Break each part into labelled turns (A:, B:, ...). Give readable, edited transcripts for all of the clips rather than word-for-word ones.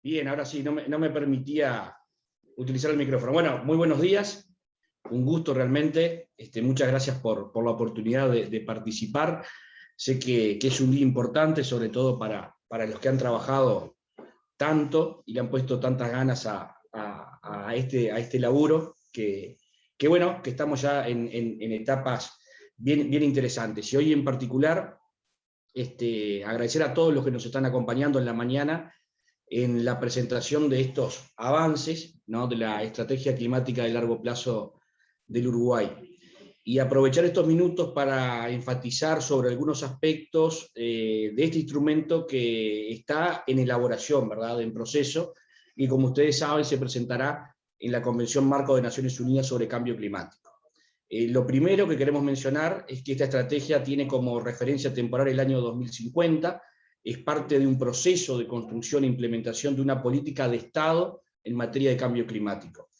A: Bien, ahora sí, no me permitía utilizar el micrófono. Bueno, muy buenos días, un gusto realmente, muchas gracias por la oportunidad de participar. Sé que es un día importante, sobre todo para los que han trabajado tanto y le han puesto tantas ganas a este laburo, que bueno, que estamos ya en etapas bien interesantes. Y hoy en particular, agradecer a todos los que nos están acompañando en la mañana en la presentación de estos avances, ¿no?, de la estrategia climática de largo plazo del Uruguay. Y aprovechar estos minutos para enfatizar sobre algunos aspectos de este instrumento que está en elaboración, ¿verdad?, en proceso, y como ustedes saben se presentará en la Convención Marco de Naciones Unidas sobre Cambio Climático. Lo primero que queremos mencionar es que esta estrategia tiene como referencia temporal el año 2050, es parte de un proceso de construcción e implementación de una política de Estado en materia de cambio climático.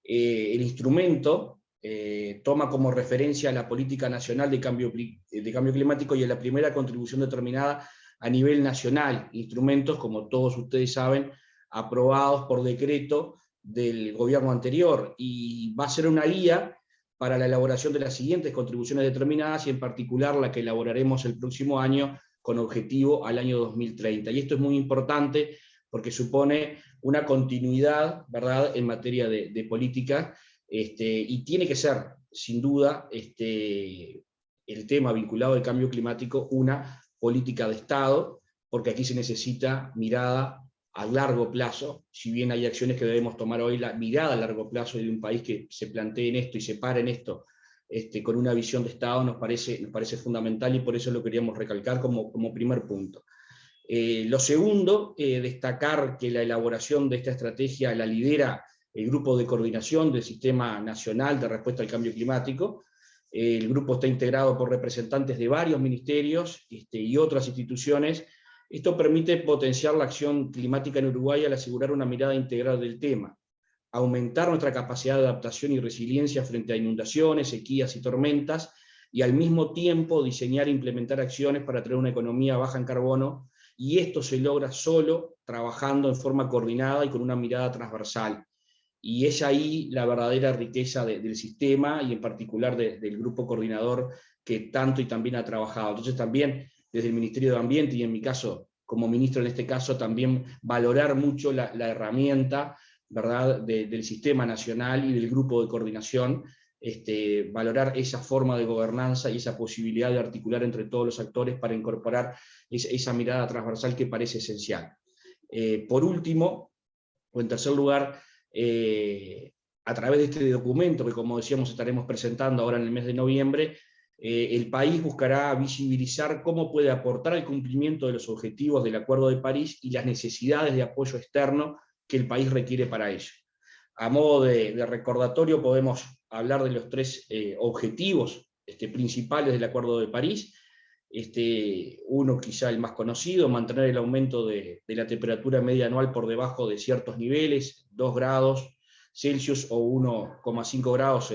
A: El instrumento toma como referencia la Política Nacional de Cambio Climático y es la primera contribución determinada a nivel nacional, instrumentos, como todos ustedes saben, aprobados por decreto del gobierno anterior, y va a ser una guía para la elaboración de las siguientes contribuciones determinadas, y en particular la que elaboraremos el próximo año con objetivo al año 2030. Y esto es muy importante porque supone una continuidad, ¿verdad?, en materia de política, y tiene que ser, sin duda, el tema vinculado al cambio climático, una política de Estado, porque aquí se necesita mirada a largo plazo. Si bien hay acciones que debemos tomar hoy, la mirada a largo plazo de un país que se plantee en esto y se pare en esto con una visión de Estado nos parece fundamental, y por eso lo queríamos recalcar como primer punto. Lo segundo, destacar que la elaboración de esta estrategia la lidera el Grupo de Coordinación del Sistema Nacional de Respuesta al Cambio Climático. El grupo está integrado por representantes de varios ministerios y otras instituciones. Esto permite potenciar la acción climática en Uruguay al asegurar una mirada integral del tema, aumentar nuestra capacidad de adaptación y resiliencia frente a inundaciones, sequías y tormentas, y al mismo tiempo diseñar e implementar acciones para traer una economía baja en carbono, y esto se logra solo trabajando en forma coordinada y con una mirada transversal. Y es ahí la verdadera riqueza del sistema, y en particular del grupo coordinador que tanto y también ha trabajado. Entonces también desde el Ministerio de Ambiente, y en mi caso como ministro en este caso, también valorar mucho la herramienta, ¿verdad?, del sistema nacional y del grupo de coordinación, valorar esa forma de gobernanza y esa posibilidad de articular entre todos los actores para incorporar esa mirada transversal que parece esencial. Por último, o en tercer lugar, a través de este documento que, como decíamos, estaremos presentando ahora en el mes de noviembre, el país buscará visibilizar cómo puede aportar al cumplimiento de los objetivos del Acuerdo de París y las necesidades de apoyo externo que el país requiere para ello. A modo de recordatorio, podemos hablar de los tres objetivos principales del Acuerdo de París. Uno, quizá el más conocido, mantener el aumento de la temperatura media anual por debajo de ciertos niveles, 2 grados Celsius o 1,5 grados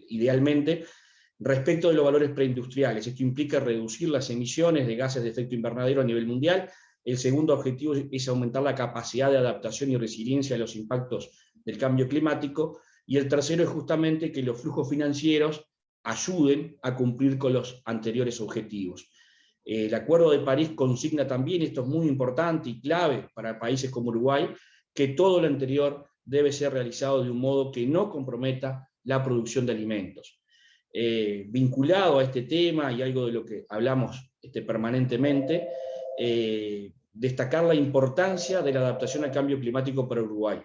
A: idealmente, respecto de los valores preindustriales. Esto implica reducir las emisiones de gases de efecto invernadero a nivel mundial. El segundo objetivo es aumentar la capacidad de adaptación y resiliencia a los impactos del cambio climático, y el tercero es justamente que los flujos financieros ayuden a cumplir con los anteriores objetivos. El Acuerdo de París consigna también, esto es muy importante y clave para países como Uruguay, que todo lo anterior debe ser realizado de un modo que no comprometa la producción de alimentos. Vinculado a este tema, y algo de lo que hablamos permanentemente, destacar la importancia de la adaptación al cambio climático para Uruguay,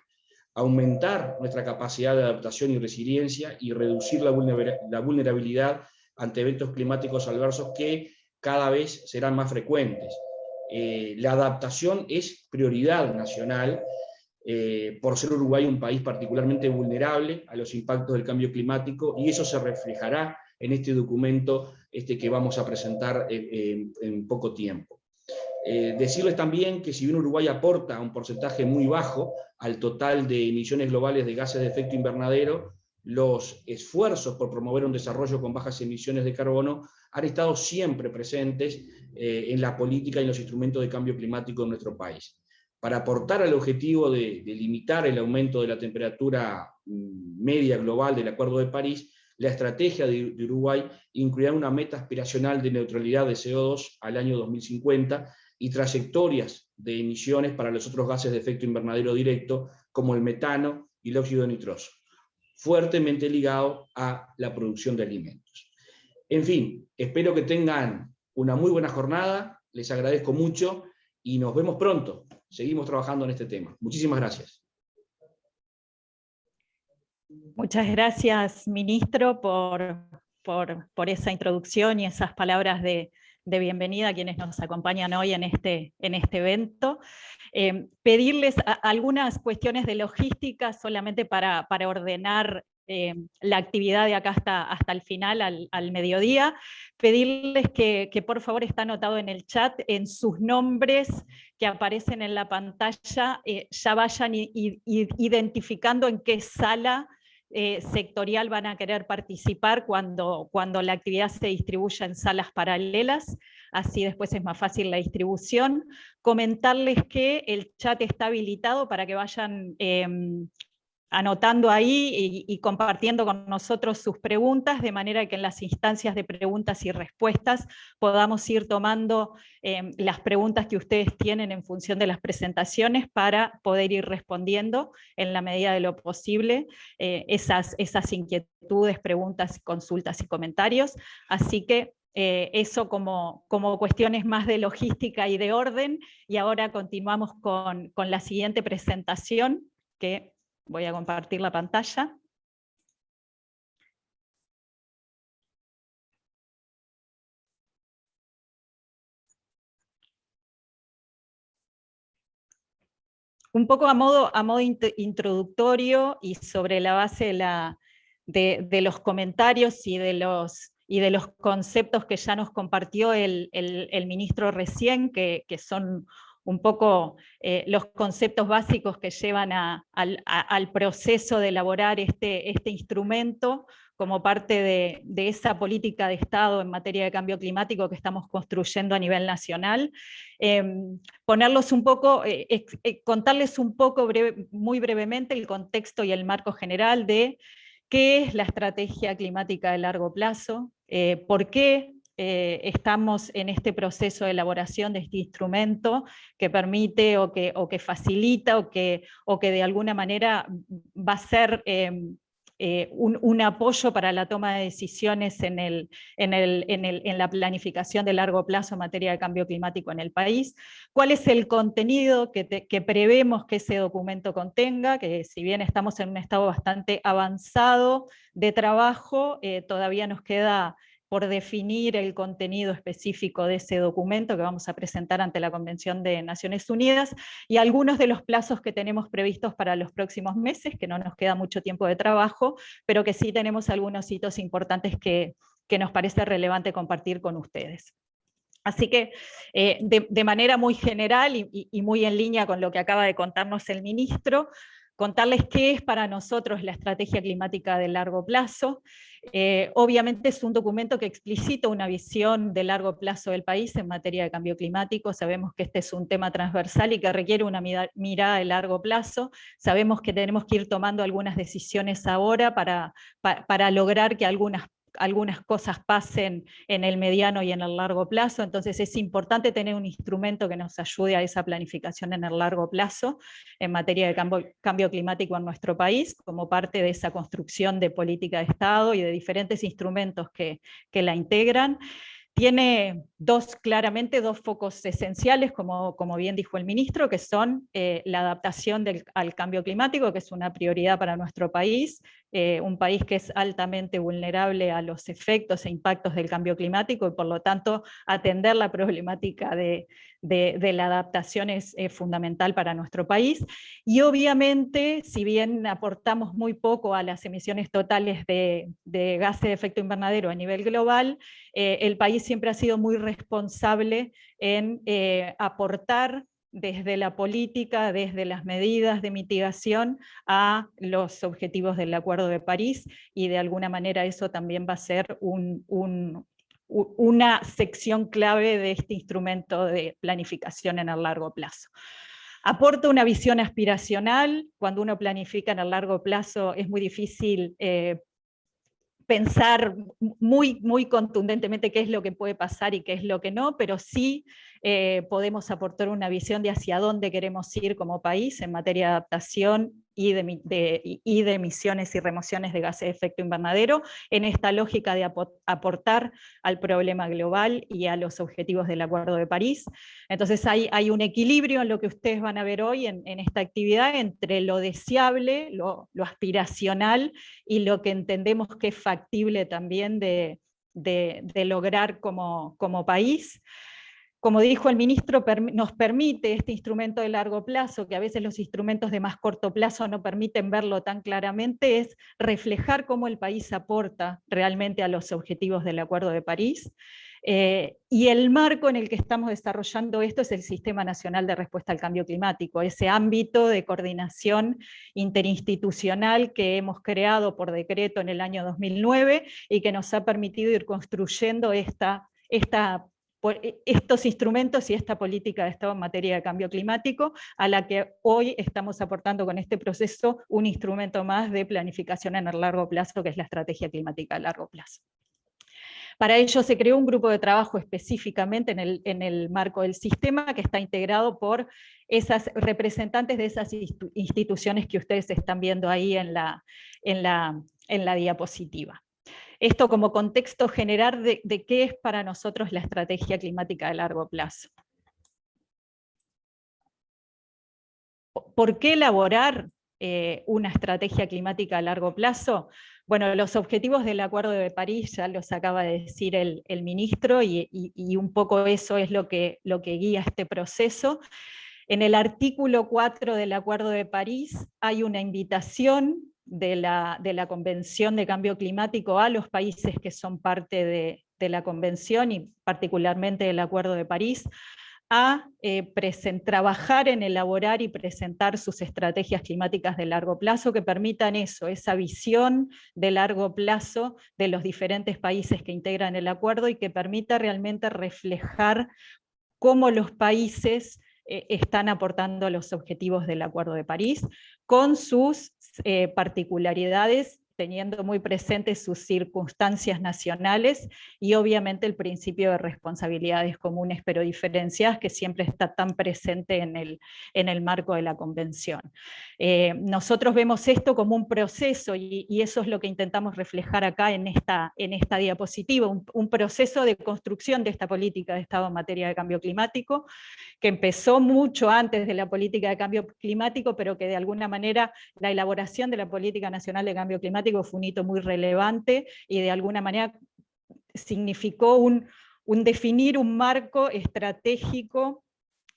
A: aumentar nuestra capacidad de adaptación y resiliencia, y reducir la vulnerabilidad ante eventos climáticos adversos que cada vez serán más frecuentes. La adaptación es prioridad nacional, por ser Uruguay un país particularmente vulnerable a los impactos del cambio climático, y eso se reflejará en este documento que vamos a presentar en poco tiempo. Decirles también que si bien Uruguay aporta un porcentaje muy bajo al total de emisiones globales de gases de efecto invernadero, los esfuerzos por promover un desarrollo con bajas emisiones de carbono han estado siempre presentes en la política y en los instrumentos de cambio climático en nuestro país. para aportar al objetivo de limitar el aumento de la temperatura media global del Acuerdo de París, la estrategia de Uruguay incluirá una meta aspiracional de neutralidad de CO2 al año 2050 y trayectorias de emisiones para los otros gases de efecto invernadero directo, como el metano y el óxido nitroso, fuertemente ligado a la producción de alimentos. En fin, espero que tengan una muy buena jornada, les agradezco mucho y nos vemos pronto. Seguimos trabajando en este tema. Muchísimas gracias.
B: Muchas gracias, ministro, por esa introducción y esas palabras de bienvenida a quienes nos acompañan hoy en este evento. Pedirles algunas cuestiones de logística solamente para ordenar la actividad de acá hasta el final, al mediodía. Pedirles que por favor, está anotado en el chat, en sus nombres que aparecen en la pantalla, ya vayan identificando en qué sala sectorial van a querer participar cuando la actividad se distribuya en salas paralelas, así después es más fácil la distribución. Comentarles que el chat está habilitado para que vayan anotando ahí y compartiendo con nosotros sus preguntas, de manera que en las instancias de preguntas y respuestas podamos ir tomando las preguntas que ustedes tienen en función de las presentaciones para poder ir respondiendo en la medida de lo posible esas inquietudes, preguntas, consultas y comentarios. Así que eso como cuestiones más de logística y de orden, y ahora continuamos con la siguiente presentación, que voy a compartir la pantalla. Un poco a modo introductorio y sobre la base de los comentarios y de los conceptos que ya nos compartió el ministro recién, que son un poco los conceptos básicos que llevan al proceso de elaborar este instrumento como parte de esa política de Estado en materia de cambio climático que estamos construyendo a nivel nacional. Ponerlos un poco, contarles un poco muy brevemente el contexto y el marco general de qué es la estrategia climática de largo plazo, por qué estamos en este proceso de elaboración de este instrumento que permite o que facilita o que de alguna manera va a ser un apoyo para la toma de decisiones en la planificación de largo plazo en materia de cambio climático en el país. ¿Cuál es el contenido que prevemos que ese documento contenga? Que si bien estamos en un estado bastante avanzado de trabajo, todavía nos queda por definir el contenido específico de ese documento que vamos a presentar ante la Convención de Naciones Unidas, y algunos de los plazos que tenemos previstos para los próximos meses, que no nos queda mucho tiempo de trabajo, pero que sí tenemos algunos hitos importantes que nos parece relevante compartir con ustedes. Así que de manera muy general y muy en línea con lo que acaba de contarnos el ministro, contarles qué es para nosotros la estrategia climática de largo plazo. Obviamente es un documento que explicita una visión de largo plazo del país en materia de cambio climático. Sabemos que este es un tema transversal y que requiere una mirada de largo plazo. Sabemos que tenemos que ir tomando algunas decisiones ahora para lograr que algunas cosas pasen en el mediano y en el largo plazo. Entonces es importante tener un instrumento que nos ayude a esa planificación en el largo plazo en materia de cambio climático en nuestro país, como parte de esa construcción de política de Estado y de diferentes instrumentos que la integran. Tiene claramente dos focos esenciales, como bien dijo el ministro, que son la adaptación al cambio climático, que es una prioridad para nuestro país, un país que es altamente vulnerable a los efectos e impactos del cambio climático, y por lo tanto atender la problemática de la adaptación es fundamental para nuestro país. Y obviamente, si bien aportamos muy poco a las emisiones totales de gases de efecto invernadero a nivel global, el país siempre ha sido muy responsable en aportar desde la política, desde las medidas de mitigación a los objetivos del Acuerdo de París, y de alguna manera eso también va a ser una sección clave de este instrumento de planificación en el largo plazo. Aporta una visión aspiracional. Cuando uno planifica en el largo plazo es muy difícil pensar muy contundentemente qué es lo que puede pasar y qué es lo que no, pero sí podemos aportar una visión de hacia dónde queremos ir como país en materia de adaptación y de emisiones y remociones de gases de efecto invernadero, en esta lógica de aportar al problema global y a los objetivos del Acuerdo de París. Entonces hay un equilibrio en lo que ustedes van a ver hoy en esta actividad entre lo deseable, lo aspiracional y lo que entendemos que es factible también de lograr como país. Como dijo el ministro, nos permite este instrumento de largo plazo, que a veces los instrumentos de más corto plazo no permiten verlo tan claramente, es reflejar cómo el país aporta realmente a los objetivos del Acuerdo de París. Y el marco en el que estamos desarrollando esto es el Sistema Nacional de Respuesta al Cambio Climático, ese ámbito de coordinación interinstitucional que hemos creado por decreto en el año 2009 y que nos ha permitido ir construyendo estos instrumentos y esta política de Estado en materia de cambio climático, a la que hoy estamos aportando con este proceso un instrumento más de planificación en el largo plazo, que es la estrategia climática a largo plazo. Para ello se creó un grupo de trabajo específicamente en el marco del sistema, que está integrado por esas representantes de esas instituciones que ustedes están viendo ahí en la diapositiva. Esto como contexto general de qué es para nosotros la estrategia climática de largo plazo. ¿Por qué elaborar una estrategia climática a largo plazo? Bueno, los objetivos del Acuerdo de París ya los acaba de decir el ministro y un poco eso es lo que guía este proceso. En el artículo 4 del Acuerdo de París hay una invitación de la Convención de Cambio Climático a los países que son parte de la Convención y particularmente del Acuerdo de París, a trabajar en elaborar y presentar sus estrategias climáticas de largo plazo que permitan eso, esa visión de largo plazo de los diferentes países que integran el acuerdo y que permita realmente reflejar cómo los países están aportando a los objetivos del Acuerdo de París, con sus particularidades, teniendo muy presentes sus circunstancias nacionales y obviamente el principio de responsabilidades comunes pero diferenciadas que siempre está tan presente en el marco de la Convención. Nosotros vemos esto como un proceso y eso es lo que intentamos reflejar acá en esta diapositiva, un proceso de construcción de esta política de Estado en materia de cambio climático, que empezó mucho antes de la política de cambio climático, pero que de alguna manera la elaboración de la Política Nacional de Cambio Climático fue un hito muy relevante y de alguna manera significó un definir un marco estratégico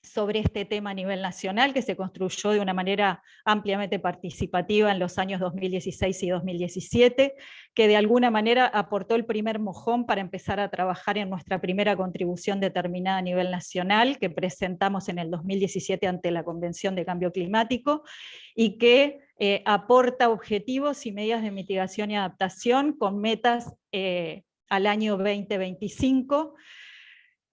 B: sobre este tema a nivel nacional, que se construyó de una manera ampliamente participativa en los años 2016 y 2017, que de alguna manera aportó el primer mojón para empezar a trabajar en nuestra primera contribución determinada a nivel nacional, que presentamos en el 2017 ante la Convención de Cambio Climático, y que aporta objetivos y medidas de mitigación y adaptación con metas al año 2025,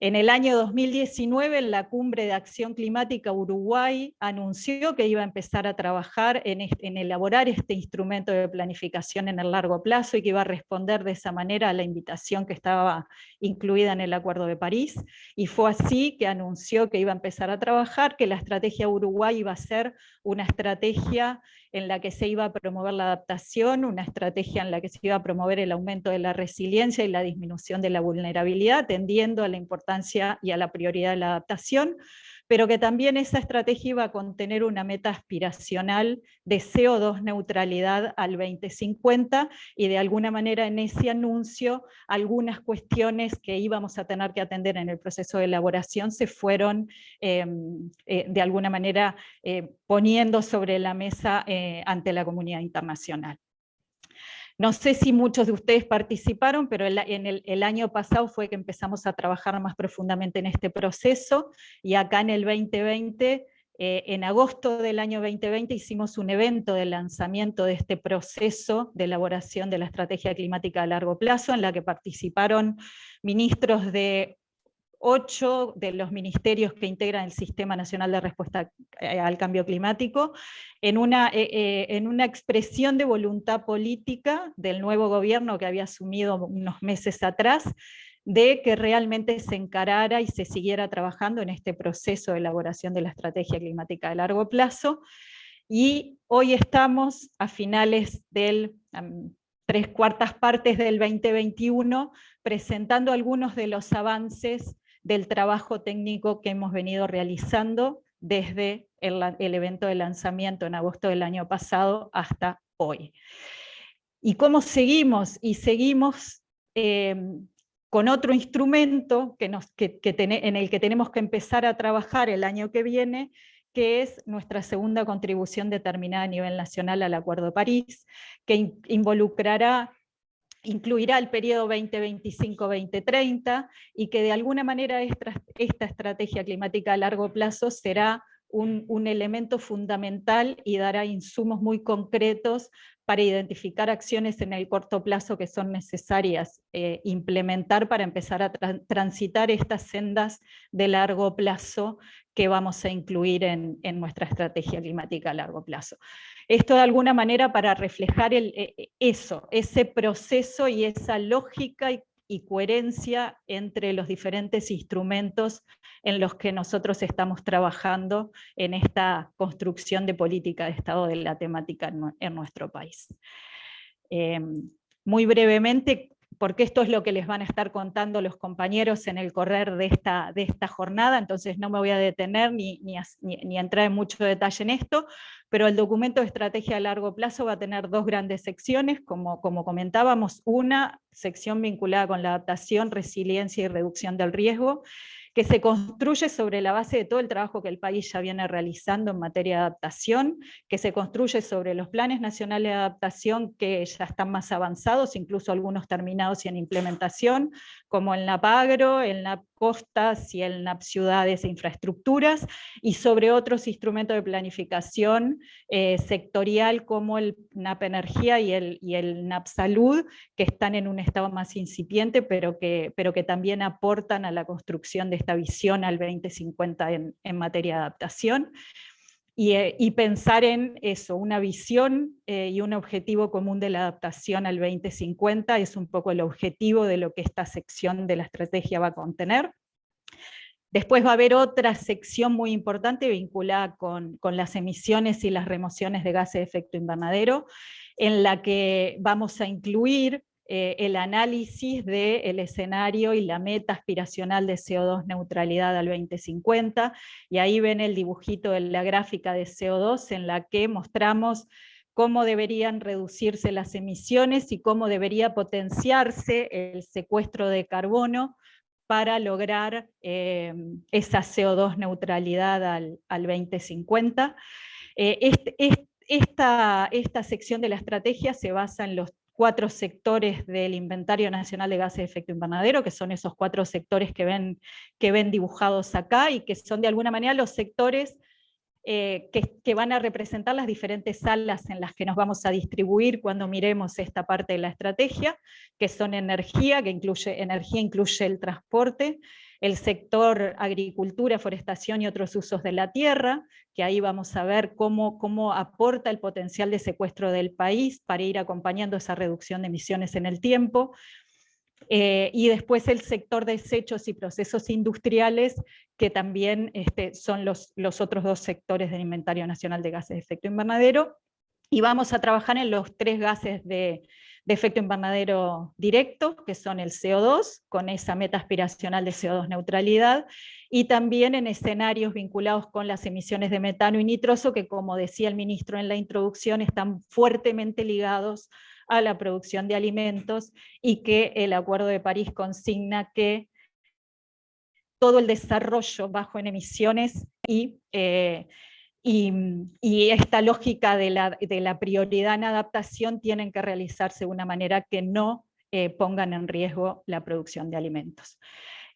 B: En el año 2019, en la Cumbre de Acción Climática, Uruguay anunció que iba a empezar a trabajar en elaborar este instrumento de planificación en el largo plazo y que iba a responder de esa manera a la invitación que estaba incluida en el Acuerdo de París. Y fue así que anunció que iba a empezar a trabajar, que la estrategia Uruguay iba a ser una estrategia en la que se iba a promover la adaptación, una estrategia en la que se iba a promover el aumento de la resiliencia y la disminución de la vulnerabilidad, atendiendo a la importancia y a la prioridad de la adaptación, pero que también esa estrategia iba a contener una meta aspiracional de CO2 neutralidad al 2050, y de alguna manera en ese anuncio algunas cuestiones que íbamos a tener que atender en el proceso de elaboración se fueron de alguna manera poniendo sobre la mesa ante la comunidad internacional. No sé si muchos de ustedes participaron, pero el año pasado fue que empezamos a trabajar más profundamente en este proceso, y acá en el 2020, en agosto del año 2020, hicimos un evento de lanzamiento de este proceso de elaboración de la estrategia climática a largo plazo, en la que participaron ministros de 8 de los ministerios que integran el Sistema Nacional de Respuesta al Cambio Climático, en una expresión de voluntad política del nuevo gobierno que había asumido unos meses atrás, de que realmente se encarara y se siguiera trabajando en este proceso de elaboración de la estrategia climática de largo plazo. Y hoy estamos a finales del 3/4 partes del 2021, presentando algunos de los avances del trabajo técnico que hemos venido realizando desde el evento de lanzamiento en agosto del año pasado hasta hoy. ¿Y cómo seguimos? Y seguimos con otro instrumento en el que tenemos que empezar a trabajar el año que viene, que es nuestra segunda contribución determinada a nivel nacional al Acuerdo de París, que incluirá el periodo 2025-2030, y que de alguna manera esta estrategia climática a largo plazo será un elemento fundamental y dará insumos muy concretos para identificar acciones en el corto plazo que son necesarias implementar para empezar a transitar estas sendas de largo plazo que vamos a incluir en nuestra estrategia climática a largo plazo. Esto de alguna manera para reflejar ese proceso y esa lógica y coherencia entre los diferentes instrumentos en los que nosotros estamos trabajando en esta construcción de política de Estado de la temática en nuestro país. Muy brevemente, porque esto es lo que les van a estar contando los compañeros en el correr de esta jornada, entonces no me voy a detener ni entrar en mucho detalle en esto, pero el documento de estrategia a largo plazo va a tener 2 grandes secciones, como comentábamos, una sección vinculada con la adaptación, resiliencia y reducción del riesgo, que se construye sobre la base de todo el trabajo que el país ya viene realizando en materia de adaptación, que se construye sobre los planes nacionales de adaptación que ya están más avanzados, incluso algunos terminados y en implementación, como el NAP-Agro, el NAP-Costas y el NAP-Ciudades e Infraestructuras, y sobre otros instrumentos de planificación sectorial como el NAP-Energía y el NAP-Salud, que están en un estado más incipiente, pero que también aportan a la construcción de esta visión al 2050 en materia de adaptación. Y pensar en eso, una visión y un objetivo común de la adaptación al 2050 es un poco el objetivo de lo que esta sección de la estrategia va a contener. Después va a haber otra sección muy importante vinculada con las emisiones y las remociones de gases de efecto invernadero, en la que vamos a incluir el análisis del escenario y la meta aspiracional de CO2 neutralidad al 2050, y ahí ven el dibujito de la gráfica de CO2 en la que mostramos cómo deberían reducirse las emisiones y cómo debería potenciarse el secuestro de carbono para lograr esa CO2 neutralidad al 2050. Esta sección de la estrategia se basa en los 4 sectores del Inventario Nacional de Gases de Efecto Invernadero, que son esos 4 sectores que ven dibujados acá, y que son de alguna manera los sectores que van a representar las diferentes salas en las que nos vamos a distribuir cuando miremos esta parte de la estrategia, que son energía, incluye el transporte, el sector agricultura, forestación y otros usos de la tierra, que ahí vamos a ver cómo aporta el potencial de secuestro del país para ir acompañando esa reducción de emisiones en el tiempo. Y después el sector de desechos y procesos industriales, que también son los otros 2 sectores del Inventario Nacional de Gases de Efecto Invernadero, y vamos a trabajar en los 3 gases de efecto invernadero directo, que son el CO2, con esa meta aspiracional de CO2 neutralidad, y también en escenarios vinculados con las emisiones de metano y nitroso, que como decía el ministro en la introducción, están fuertemente ligados a la producción de alimentos, y que el Acuerdo de París consigna que todo el desarrollo bajo en emisiones y esta lógica de la prioridad en adaptación tienen que realizarse de una manera que no pongan en riesgo la producción de alimentos.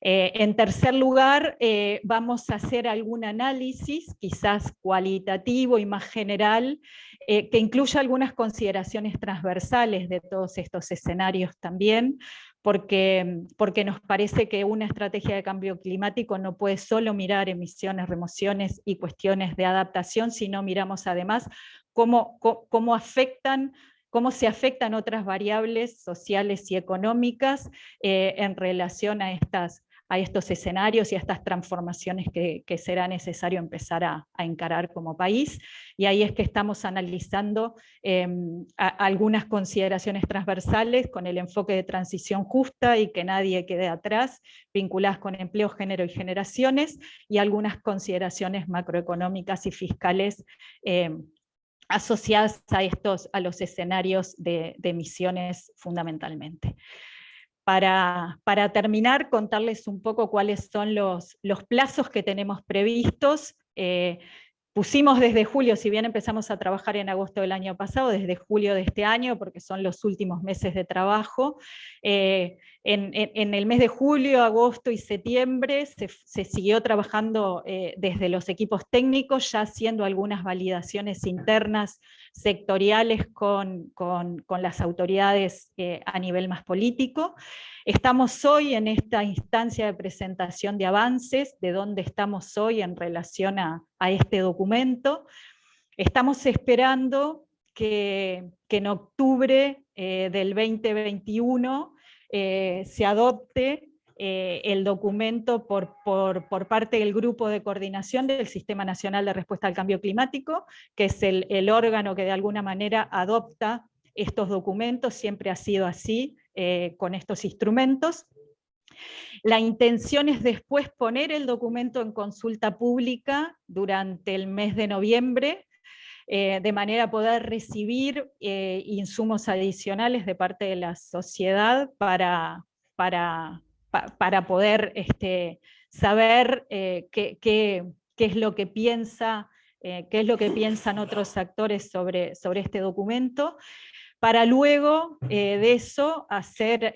B: En tercer lugar, vamos a hacer algún análisis, quizás cualitativo y más general, que incluya algunas consideraciones transversales de todos estos escenarios también, porque nos parece que una estrategia de cambio climático no puede solo mirar emisiones, remociones y cuestiones de adaptación, sino miramos además cómo se afectan otras variables sociales y económicas en relación a estos escenarios y a estas transformaciones que será necesario empezar a encarar como país. Y ahí es que estamos analizando algunas consideraciones transversales con el enfoque de transición justa y que nadie quede atrás, vinculadas con empleo, género y generaciones, y algunas consideraciones macroeconómicas y fiscales asociadas a los escenarios de emisiones fundamentalmente. Para terminar, contarles un poco cuáles son los plazos que tenemos previstos. Pusimos desde julio, si bien empezamos a trabajar en agosto del año pasado, desde julio de este año, porque son los últimos meses de trabajo. En el mes de julio, agosto y septiembre se siguió trabajando desde los equipos técnicos, ya haciendo algunas validaciones internas sectoriales con las autoridades a nivel más político. Estamos hoy en esta instancia de presentación de avances, de dónde estamos hoy en relación a este documento. Estamos esperando que en octubre del 2021 se adopte el documento por parte del Grupo de Coordinación del Sistema Nacional de Respuesta al Cambio Climático, que es el órgano que de alguna manera adopta estos documentos, siempre ha sido así con estos instrumentos. La intención es después poner el documento en consulta pública durante el mes de noviembre, de manera a poder recibir insumos adicionales de parte de la sociedad para poder saber qué es lo que piensan otros actores sobre este documento, para luego de eso hacer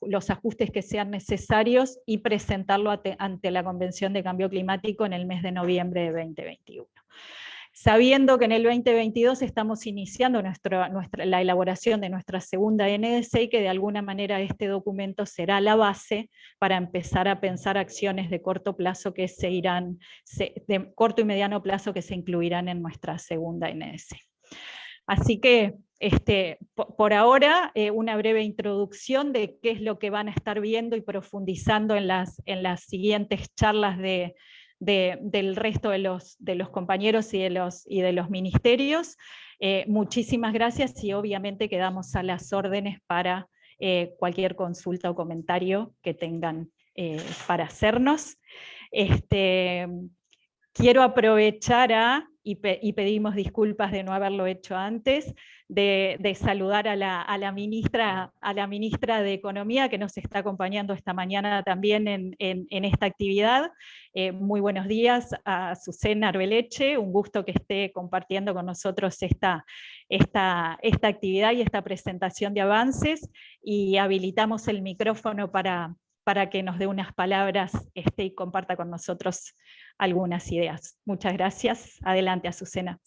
B: los ajustes que sean necesarios y presentarlo ante la Convención de Cambio Climático en el mes de noviembre de 2021. Sabiendo que en el 2022 estamos iniciando la elaboración de nuestra segunda NDC y que de alguna manera este documento será la base para empezar a pensar acciones de corto plazo de corto y mediano plazo que se incluirán en nuestra segunda NDC. Así que por ahora una breve introducción de qué es lo que van a estar viendo y profundizando en las siguientes charlas del resto de los compañeros y de los ministerios. Muchísimas gracias y obviamente quedamos a las órdenes para cualquier consulta o comentario que tengan para hacernos. Quiero aprovechar y pedimos disculpas de no haberlo hecho antes, de saludar a la ministra de Economía, que nos está acompañando esta mañana también en esta actividad. Muy buenos días a Azucena Arbeleche, un gusto que esté compartiendo con nosotros esta actividad y esta presentación de avances, y habilitamos el micrófono para que nos dé unas palabras y comparta con nosotros algunas ideas. Muchas gracias. Adelante, Azucena.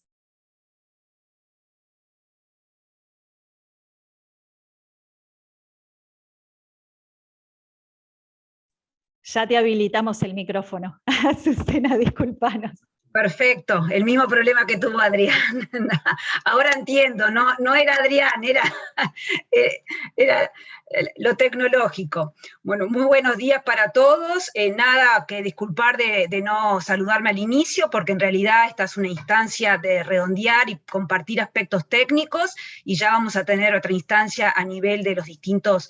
B: Ya te habilitamos el micrófono. Azucena, discúlpanos.
C: Perfecto, el mismo problema que tuvo Adrián. Ahora entiendo, no era Adrián, era lo tecnológico. Bueno, muy buenos días para todos. Nada que disculpar de no saludarme al inicio, porque en realidad esta es una instancia de redondear y compartir aspectos técnicos, y ya vamos a tener otra instancia a nivel de los distintos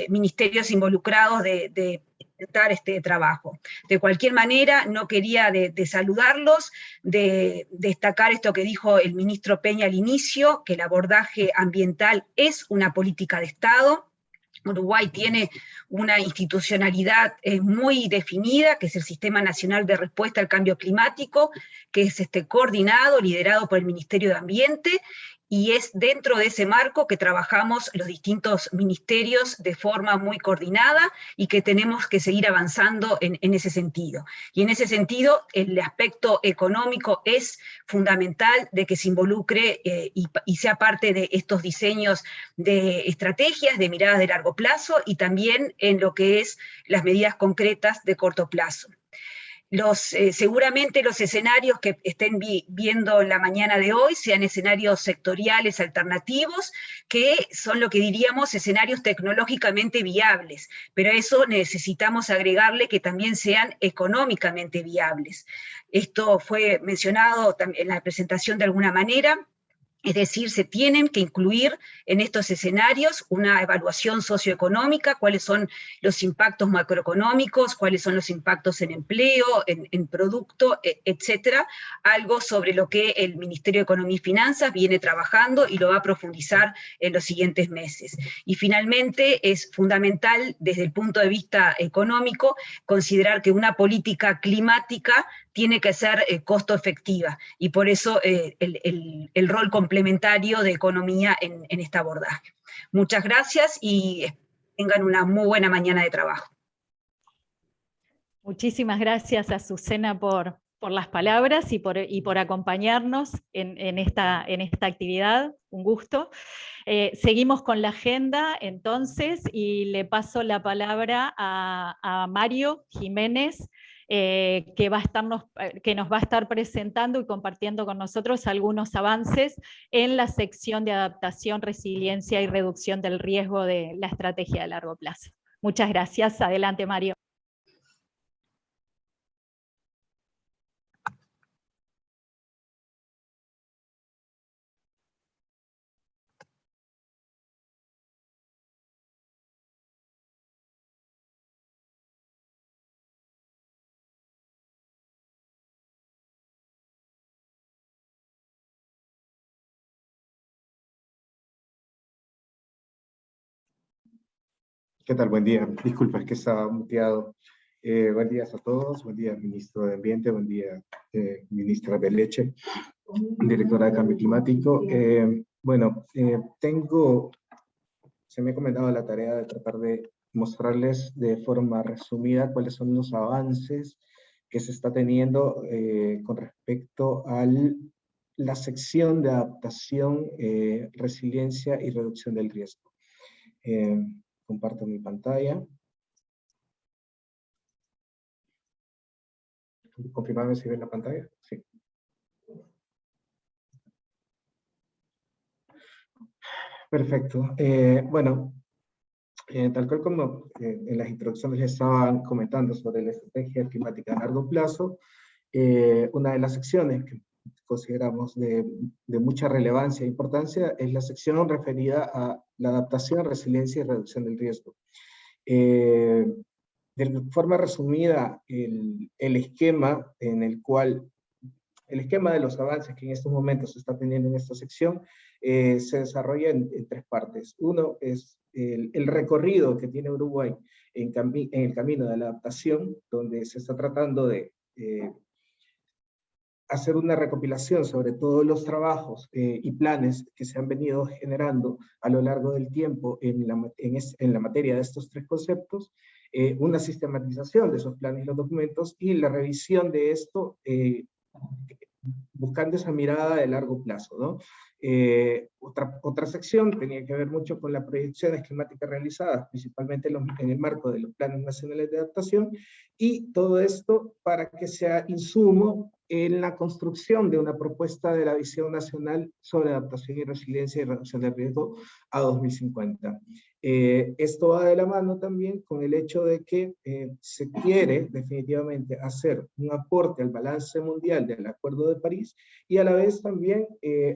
C: ministerios involucrados de presentar este trabajo. De cualquier manera, no quería de saludarlos, de destacar esto que dijo el ministro Peña al inicio, que el abordaje ambiental es una política de Estado. Uruguay tiene una institucionalidad muy definida, que es el Sistema Nacional de Respuesta al Cambio Climático, que es coordinado, liderado por el Ministerio de Ambiente, y es dentro de ese marco que trabajamos los distintos ministerios de forma muy coordinada y que tenemos que seguir avanzando en ese sentido. Y en ese sentido, el aspecto económico es fundamental de que se involucre y sea parte de estos diseños de estrategias, de miradas de largo plazo y también en lo que es las medidas concretas de corto plazo. Seguramente los escenarios que estén viendo la mañana de hoy sean escenarios sectoriales alternativos, que son lo que diríamos escenarios tecnológicamente viables, pero a eso necesitamos agregarle que también sean económicamente viables. Esto fue mencionado en la presentación de alguna manera. Es decir, se tienen que incluir en estos escenarios una evaluación socioeconómica, cuáles son los impactos macroeconómicos, cuáles son los impactos en empleo, en producto, etcétera, algo sobre lo que el Ministerio de Economía y Finanzas viene trabajando y lo va a profundizar en los siguientes meses. Y finalmente es fundamental desde el punto de vista económico considerar que una política climática tiene que ser costo efectiva, y por eso el rol complementario de economía en este abordaje. Muchas gracias y tengan una muy buena mañana de trabajo.
B: Muchísimas gracias, Azucena, por las palabras y por acompañarnos en esta actividad. Un gusto. Seguimos con la agenda, entonces, y le paso la palabra a Mario Jiménez, que nos va a estar presentando y compartiendo con nosotros algunos avances en la sección de adaptación, resiliencia y reducción del riesgo de la estrategia de largo plazo. Muchas gracias. Adelante, Mario.
D: ¿Qué tal? Buen día. Disculpa, es que estaba muteado. Buen día a todos. Buen día, ministro de Ambiente. Buen día, ministra Beleche, directora de Cambio Climático. Se me ha encomendado la tarea de tratar de mostrarles de forma resumida cuáles son los avances que se está teniendo con respecto a la sección de adaptación, resiliencia y reducción del riesgo. Comparto mi pantalla. Confirmame si ven la pantalla. Sí. Perfecto. Tal cual como en las introducciones les estaban comentando sobre la estrategia climática a largo plazo, una de las secciones que consideramos de mucha relevancia e importancia es la sección referida a la adaptación, resiliencia y reducción del riesgo. De forma resumida, el esquema de los avances que en estos momentos se está teniendo en esta sección se desarrolla en tres partes. Uno es el recorrido que tiene Uruguay en el camino de la adaptación, donde se está tratando de hacer una recopilación sobre todos los trabajos y planes que se han venido generando a lo largo del tiempo en la materia de estos tres conceptos, una sistematización de esos planes y los documentos, y la revisión de esto buscando esa mirada de largo plazo, ¿no? Otra sección tenía que ver mucho con las proyecciones climáticas realizadas, principalmente en el marco de los planes nacionales de adaptación, y todo esto para que sea insumo en la construcción de una propuesta de la Visión Nacional sobre Adaptación y Resiliencia y Reducción del Riesgo a 2050. Esto va de la mano también con el hecho de que se quiere definitivamente hacer un aporte al balance mundial del Acuerdo de París, y a la vez también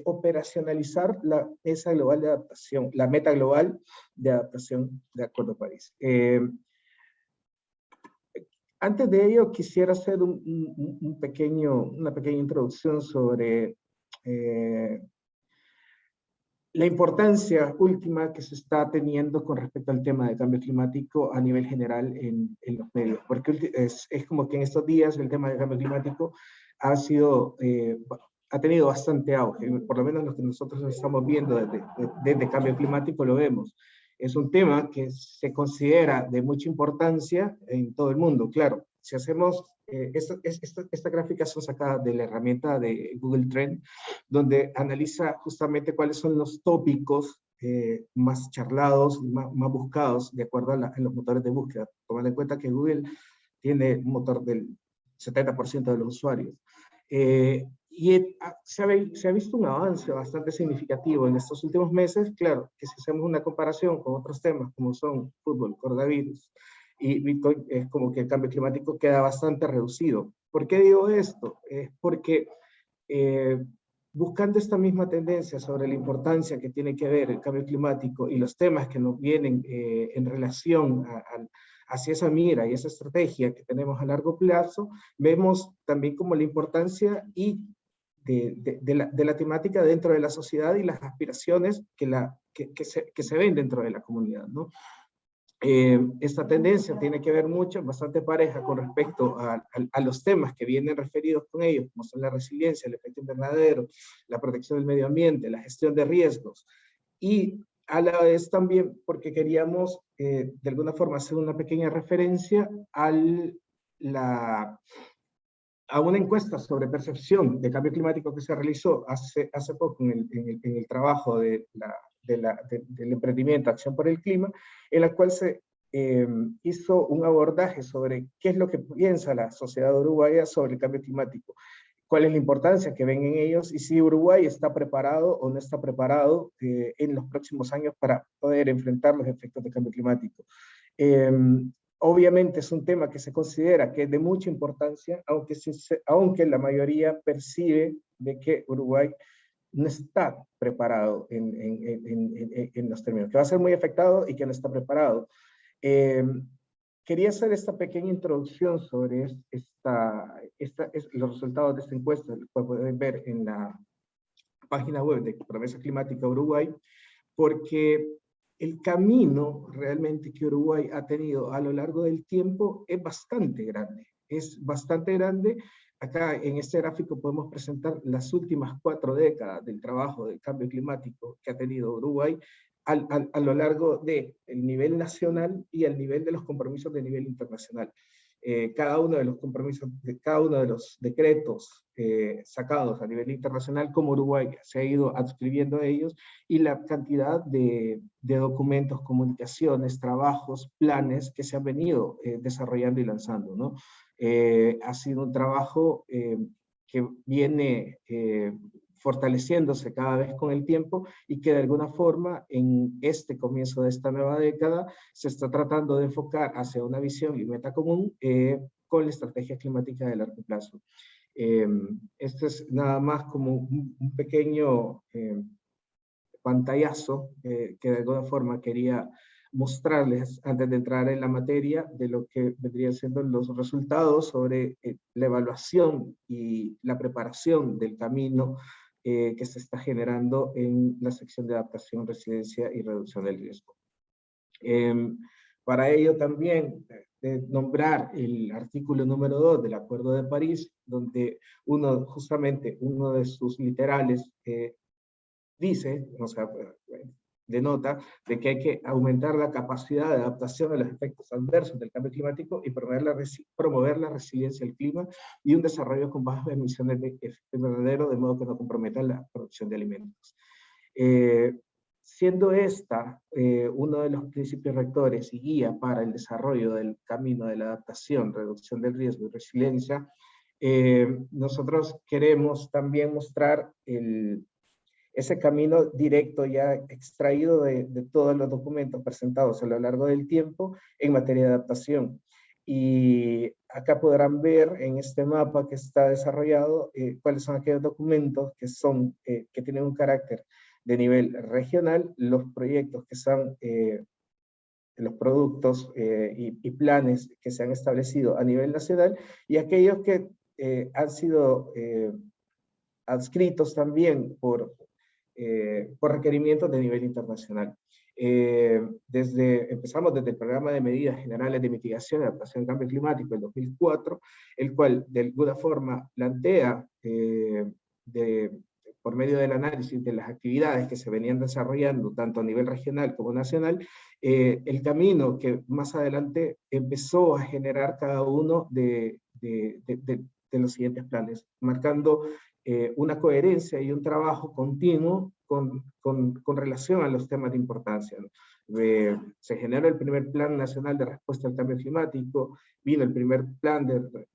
D: operacionalizar la mesa global de adaptación, la meta global de adaptación del Acuerdo de París. Antes de ello, quisiera hacer una pequeña introducción sobre la importancia última que se está teniendo con respecto al tema de cambio climático a nivel general en los medios, porque es como que en estos días el tema del cambio climático ha sido ha tenido bastante auge, por lo menos lo que nosotros estamos viendo desde Cambio Climático lo vemos. Es un tema que se considera de mucha importancia en todo el mundo. Claro, si hacemos, estas gráficas son sacadas de la herramienta de Google Trend, donde analiza justamente cuáles son los tópicos más charlados, más buscados, de acuerdo a los motores de búsqueda, tomando en cuenta que Google tiene un motor del 70% de los usuarios. Se ha visto un avance bastante significativo en estos últimos meses. Claro, que si hacemos una comparación con otros temas como son fútbol, coronavirus y Bitcoin, es como que el cambio climático queda bastante reducido. ¿Por qué digo esto? Es porque buscando esta misma tendencia sobre la importancia que tiene que ver el cambio climático y los temas que nos vienen en relación hacia esa mira y esa estrategia que tenemos a largo plazo, vemos también como la importancia de la temática dentro de la sociedad y las aspiraciones que se ven dentro de la comunidad, ¿no? Esta tendencia tiene que ver mucho, bastante pareja con respecto a los temas que vienen referidos con ellos, como son la resiliencia, el efecto invernadero, la protección del medio ambiente, la gestión de riesgos, y a la vez también porque queríamos de alguna forma hacer una pequeña referencia a una encuesta sobre percepción de cambio climático que se realizó hace poco en el trabajo del emprendimiento Acción por el Clima, en la cual se hizo un abordaje sobre qué es lo que piensa la sociedad uruguaya sobre el cambio climático, cuál es la importancia que ven en ellos y si Uruguay está preparado o no está preparado en los próximos años para poder enfrentar los efectos del cambio climático. Obviamente es un tema que se considera que es de mucha importancia, aunque la mayoría percibe de que Uruguay no está preparado en los términos, que va a ser muy afectado y que no está preparado. Quería hacer esta pequeña introducción sobre los resultados de esta encuesta, que pueden ver en la página web de Promesa Climática Uruguay, porque el camino realmente que Uruguay ha tenido a lo largo del tiempo es bastante grande. Es bastante grande. Acá en este gráfico podemos presentar las últimas 4 décadas del trabajo del cambio climático que ha tenido Uruguay a lo largo del nivel nacional y al nivel de los compromisos de nivel internacional. Cada uno de los compromisos, cada uno de los decretos sacados a nivel internacional, como Uruguay se ha ido adscribiendo a ellos, y la cantidad de documentos, comunicaciones, trabajos, planes que se han venido desarrollando y lanzando, ¿no? Ha sido un trabajo que viene fortaleciéndose cada vez con el tiempo y que de alguna forma en este comienzo de esta nueva década se está tratando de enfocar hacia una visión y meta común con la estrategia climática de largo plazo. Esto es nada más como un pequeño pantallazo que de alguna forma quería mostrarles antes de entrar en la materia de lo que vendrían siendo los resultados sobre la evaluación y la preparación del camino que se está generando en la sección de adaptación, resiliencia y reducción del riesgo. Para ello también nombrar el artículo número 2 del Acuerdo de París, donde justamente uno de sus literales dice, o sea, denota de que hay que aumentar la capacidad de adaptación a los efectos adversos del cambio climático y promover la resiliencia al clima y un desarrollo con bajas emisiones de efecto invernadero, de modo que no comprometan la producción de alimentos. Siendo esta uno de los principios rectores y guía para el desarrollo del camino de la adaptación, reducción del riesgo y resiliencia, nosotros queremos también mostrar ese camino directo ya extraído de todos los documentos presentados a lo largo del tiempo en materia de adaptación. Y acá podrán ver en este mapa que está desarrollado cuáles son aquellos documentos que tienen un carácter de nivel regional, los proyectos que son los productos y planes que se han establecido a nivel nacional y aquellos que han sido adscritos también por requerimientos de nivel internacional. Empezamos desde el Programa de Medidas Generales de Mitigación y Adaptación al Cambio Climático del 2004, el cual de alguna forma plantea por medio del análisis de las actividades que se venían desarrollando, tanto a nivel regional como nacional, el camino que más adelante empezó a generar cada uno de los siguientes planes, marcando una coherencia y un trabajo continuo con relación a los temas de importancia, ¿no? Se generó el primer Plan Nacional de Respuesta al Cambio Climático, vino el primer plan de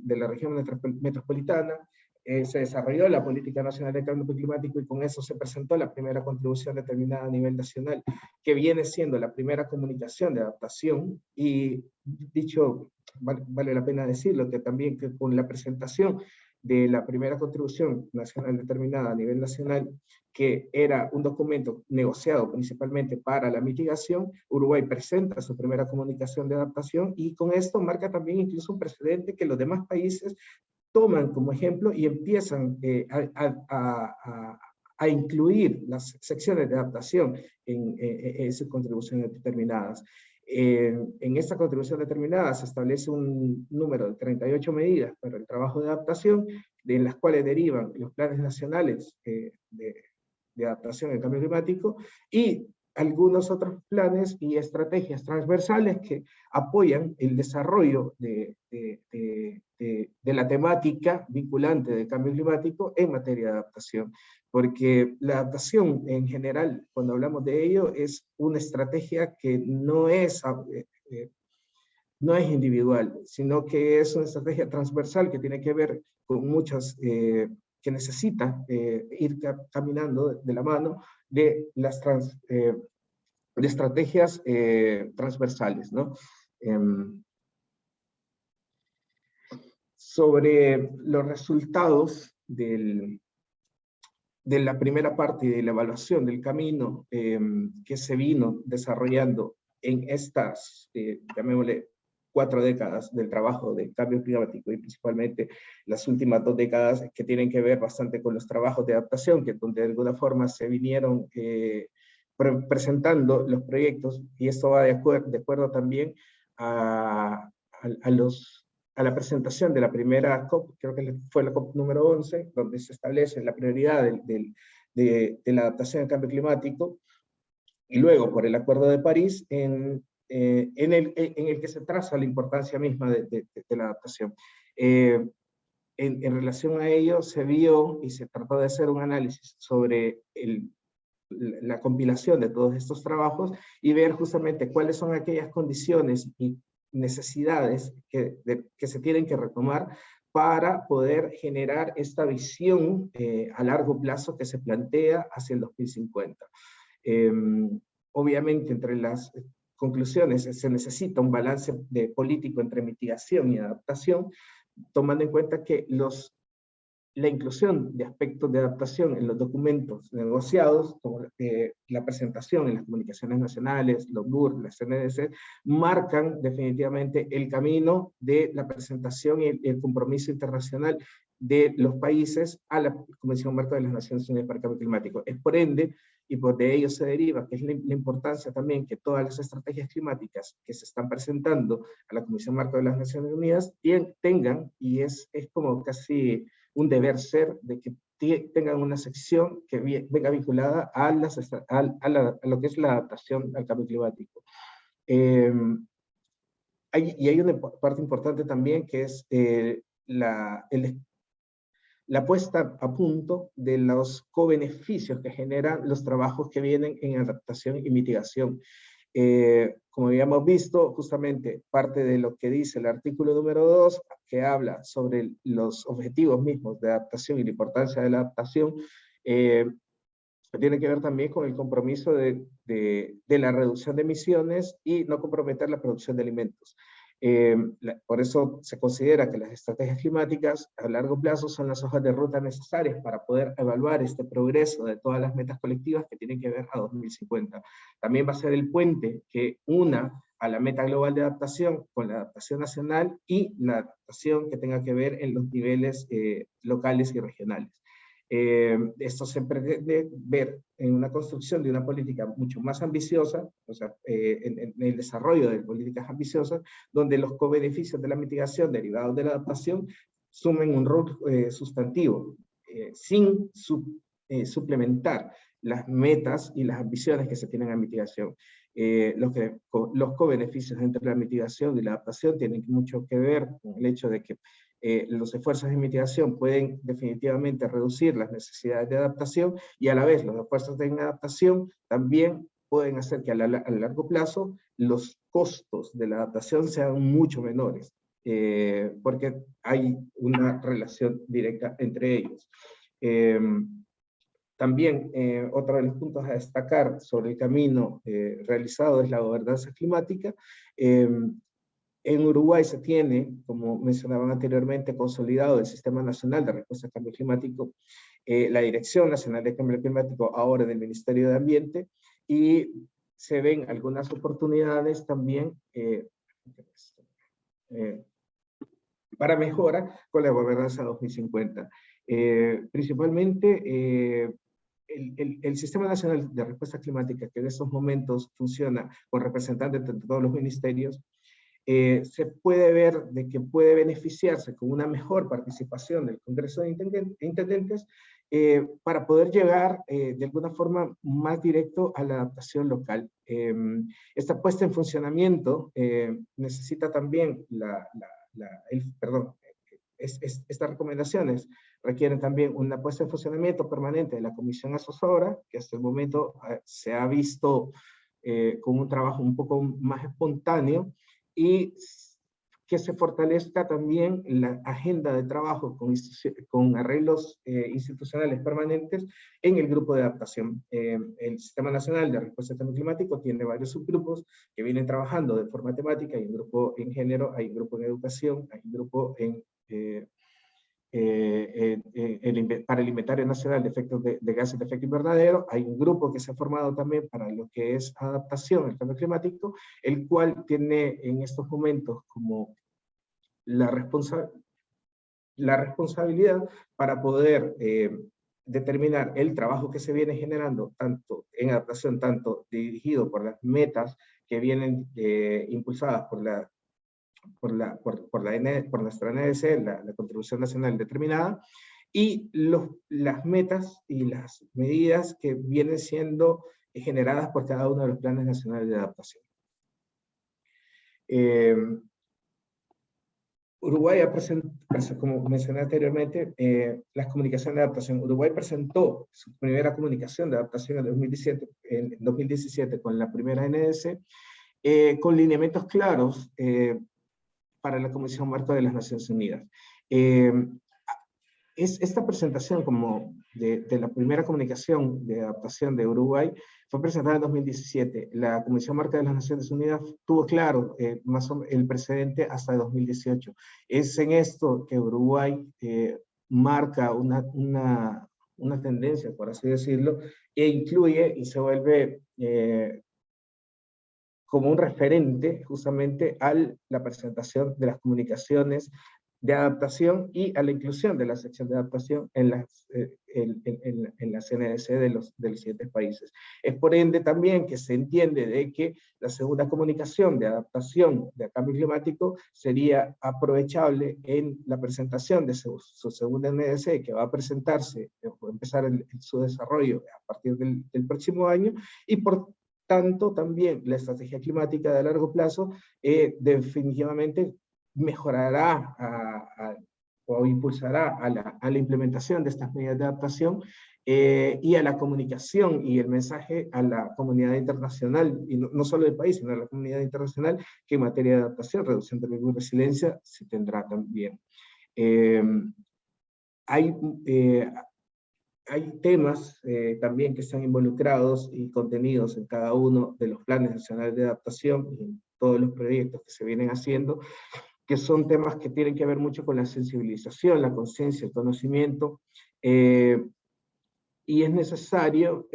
D: la región metropolitana, se desarrolló la Política Nacional de Cambio Climático y con eso se presentó la primera contribución determinada a nivel nacional, que viene siendo la primera comunicación de adaptación, y dicho, vale la pena decirlo, que también que con la presentación de la primera contribución nacional determinada a nivel nacional, que era un documento negociado principalmente para la mitigación, Uruguay presenta su primera comunicación de adaptación, y con esto marca también incluso un precedente que los demás países toman como ejemplo y empiezan a incluir las secciones de adaptación en sus contribuciones determinadas. En esta contribución determinada se establece un número de 38 medidas para el trabajo de adaptación, de las cuales derivan los planes nacionales de adaptación al cambio climático, y algunos otros planes y estrategias transversales que apoyan el desarrollo de la temática vinculante del cambio climático en materia de adaptación. Porque la adaptación en general, cuando hablamos de ello, es una estrategia que no es individual, sino que es una estrategia transversal que tiene que ver con muchas, que necesita ir caminando de la mano de las de estrategias transversales, ¿no? Sobre los resultados de la primera parte de la evaluación del camino que se vino desarrollando en estas, llamémosle, 4 décadas del trabajo de cambio climático, y principalmente las últimas 2 décadas que tienen que ver bastante con los trabajos de adaptación, que donde de alguna forma se vinieron presentando los proyectos, y esto va de acuerdo también a la presentación de la primera COP, creo que fue la COP número 11, donde se establece la prioridad de la adaptación al cambio climático, y luego por el Acuerdo de París, en el que se traza la importancia misma de la adaptación. En relación a ello, se vio y se trató de hacer un análisis sobre la compilación de todos estos trabajos y ver justamente cuáles son aquellas condiciones y necesidades que se tienen que retomar para poder generar esta visión a largo plazo que se plantea hacia el 2050. Obviamente, entre las conclusiones se necesita un balance político entre mitigación y adaptación, tomando en cuenta que la inclusión de aspectos de adaptación en los documentos negociados, como la presentación en las comunicaciones nacionales, los BUR, las CNDC, marcan definitivamente el camino de la presentación y el compromiso internacional de los países a la Convención Marco de las Naciones Unidas para el Cambio Climático. Es por ende, y por de ello se deriva, que es la importancia también que todas las estrategias climáticas que se están presentando a la Comisión Marco de las Naciones Unidas tengan, y es como casi un deber ser, de que tengan una sección que venga vinculada a lo que es la adaptación al cambio climático. Hay una parte importante también que es la puesta a punto de los co-beneficios que generan los trabajos que vienen en adaptación y mitigación. Como habíamos visto, justamente parte de lo que dice el artículo número 2, que habla sobre los objetivos mismos de adaptación y la importancia de la adaptación, tiene que ver también con el compromiso de la reducción de emisiones y no comprometer la producción de alimentos. Por eso se considera que las estrategias climáticas a largo plazo son las hojas de ruta necesarias para poder evaluar este progreso de todas las metas colectivas que tienen que ver a 2050. También va a ser el puente que una a la meta global de adaptación con la adaptación nacional y la adaptación que tenga que ver en los niveles locales y regionales. Esto se pretende ver en una construcción de una política mucho más ambiciosa, o sea, en el desarrollo de políticas ambiciosas, donde los co-beneficios de la mitigación derivados de la adaptación sumen un rol sustantivo. sin suplementar las metas y las ambiciones que se tienen a mitigación. Los co-beneficios entre la mitigación y la adaptación tienen mucho que ver con el hecho de que los esfuerzos de mitigación pueden definitivamente reducir las necesidades de adaptación, y a la vez los esfuerzos de adaptación también pueden hacer que a largo plazo los costos de la adaptación sean mucho menores, porque hay una relación directa entre ellos. También otro de los puntos a destacar sobre el camino realizado es la gobernanza climática. En Uruguay se tiene, como mencionaban anteriormente, consolidado el Sistema Nacional de Respuesta al Cambio Climático, la Dirección Nacional de Cambio Climático, ahora del Ministerio de Ambiente, y se ven algunas oportunidades también para mejora con la gobernanza 2050. Principalmente, el Sistema Nacional de Respuesta Climática, que en estos momentos funciona con representantes de todos los ministerios, se puede ver de que puede beneficiarse con una mejor participación del Congreso de Intendentes para poder llegar de alguna forma más directo a la adaptación local. Esta puesta en funcionamiento necesita también estas recomendaciones requieren también una puesta en funcionamiento permanente de la Comisión Asesora, que hasta el momento se ha visto con un trabajo un poco más espontáneo, y que se fortalezca también la agenda de trabajo con arreglos institucionales permanentes en el grupo de adaptación. El Sistema Nacional de Respuesta al Cambio Climático tiene varios subgrupos que vienen trabajando de forma temática. Hay un grupo en género, hay un grupo en educación, hay un grupo para el Inventario Nacional de Efectos de Gases de Efecto Invernadero. Hay un grupo que se ha formado también para lo que es adaptación al cambio climático, el cual tiene en estos momentos como la responsabilidad para poder determinar el trabajo que se viene generando tanto en adaptación, tanto dirigido por las metas que vienen impulsadas por nuestra NDC, la Contribución Nacional Determinada, y las metas y las medidas que vienen siendo generadas por cada uno de los planes nacionales de adaptación. Uruguay ha presentado, como mencioné anteriormente, las comunicaciones de adaptación. Uruguay presentó su primera comunicación de adaptación en 2017 con la primera NDC, con lineamientos claros para la Comisión Marco de las Naciones Unidas. Esta presentación como de la primera comunicación de adaptación de Uruguay fue presentada en 2017. La Comisión Marco de las Naciones Unidas tuvo claro más o menos el precedente hasta 2018. Es en esto que Uruguay marca una tendencia, por así decirlo, e incluye y se vuelve como un referente justamente a la presentación de las comunicaciones de adaptación y a la inclusión de la sección de adaptación en la CNDC de los siguientes países. Es por ende también que se entiende de que la segunda comunicación de adaptación de cambio climático sería aprovechable en la presentación de su segunda NDC, que va a presentarse, o empezar su desarrollo a partir del próximo año, y por tanto también la estrategia climática de largo plazo definitivamente mejorará o impulsará a la implementación de estas medidas de adaptación y a la comunicación y el mensaje a la comunidad internacional, y no solo del país, sino a la comunidad internacional, que en materia de adaptación, reducción de riesgo y resiliencia se tendrá también. Hay temas también que están involucrados y contenidos en cada uno de los planes nacionales de adaptación y en todos los proyectos que se vienen haciendo, que son temas que tienen que ver mucho con la sensibilización, la conciencia, el conocimiento, y es necesario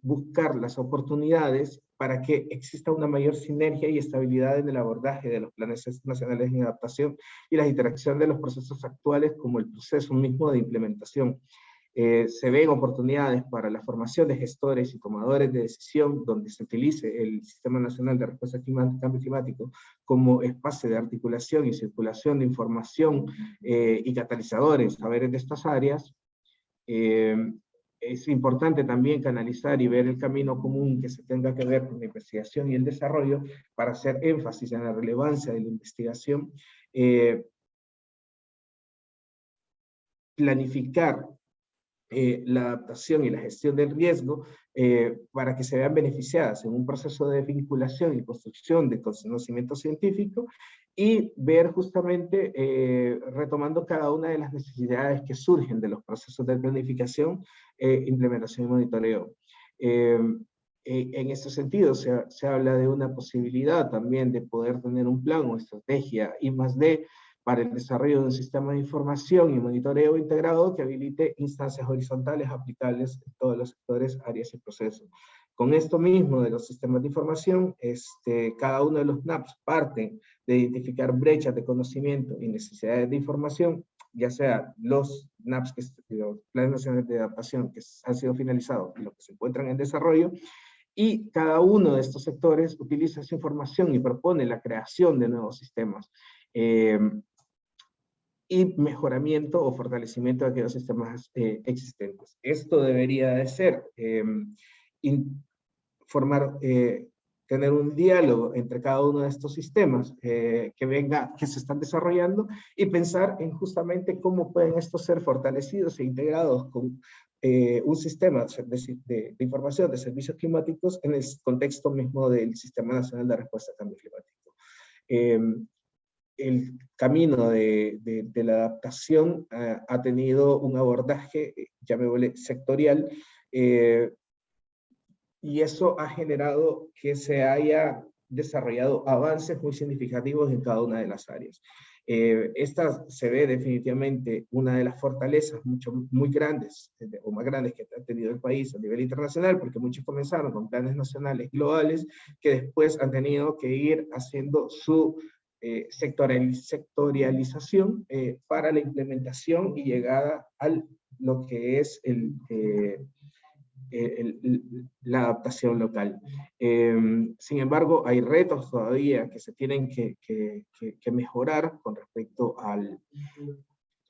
D: buscar las oportunidades para que exista una mayor sinergia y estabilidad en el abordaje de los planes nacionales de adaptación y la interacción de los procesos actuales como el proceso mismo de implementación. Se ven oportunidades para la formación de gestores y tomadores de decisión, donde se utilice el Sistema Nacional de Respuesta al Cambio Climático como espacio de articulación y circulación de información y catalizadores, saberes de estas áreas. Es importante también canalizar y ver el camino común que se tenga que ver con la investigación y el desarrollo para hacer énfasis en la relevancia de la investigación, planificar la adaptación y la gestión del riesgo para que se vean beneficiadas en un proceso de vinculación y construcción de conocimiento científico, y ver justamente, retomando cada una de las necesidades que surgen de los procesos de planificación, implementación y monitoreo. En este sentido, se habla de una posibilidad también de poder tener un plan o estrategia I+D para el desarrollo de un sistema de información y monitoreo integrado que habilite instancias horizontales aplicables en todos los sectores, áreas y procesos. Con esto mismo de los sistemas de información, cada uno de los NAPs parte de identificar brechas de conocimiento y necesidades de información, ya sea los NAPs, los planes nacionales de adaptación que han sido finalizados y los que se encuentran en desarrollo, y cada uno de estos sectores utiliza esa información y propone la creación de nuevos sistemas. Y mejoramiento o fortalecimiento de aquellos sistemas existentes. Esto debería de ser tener un diálogo entre cada uno de estos sistemas que se están desarrollando, y pensar en justamente cómo pueden estos ser fortalecidos e integrados con un sistema de información de servicios climáticos en el contexto mismo del Sistema Nacional de Respuesta al Cambio Climático. El camino de la adaptación ha tenido un abordaje, llamémosle sectorial, y eso ha generado que se haya desarrollado avances muy significativos en cada una de las áreas. Esta se ve definitivamente una de las fortalezas muy grandes, o más grandes, que ha tenido el país a nivel internacional, porque muchos comenzaron con planes nacionales globales que después han tenido que ir haciendo su sectorialización para la implementación y llegada a lo que es la adaptación local. Sin embargo, hay retos todavía que se tienen que mejorar con respecto al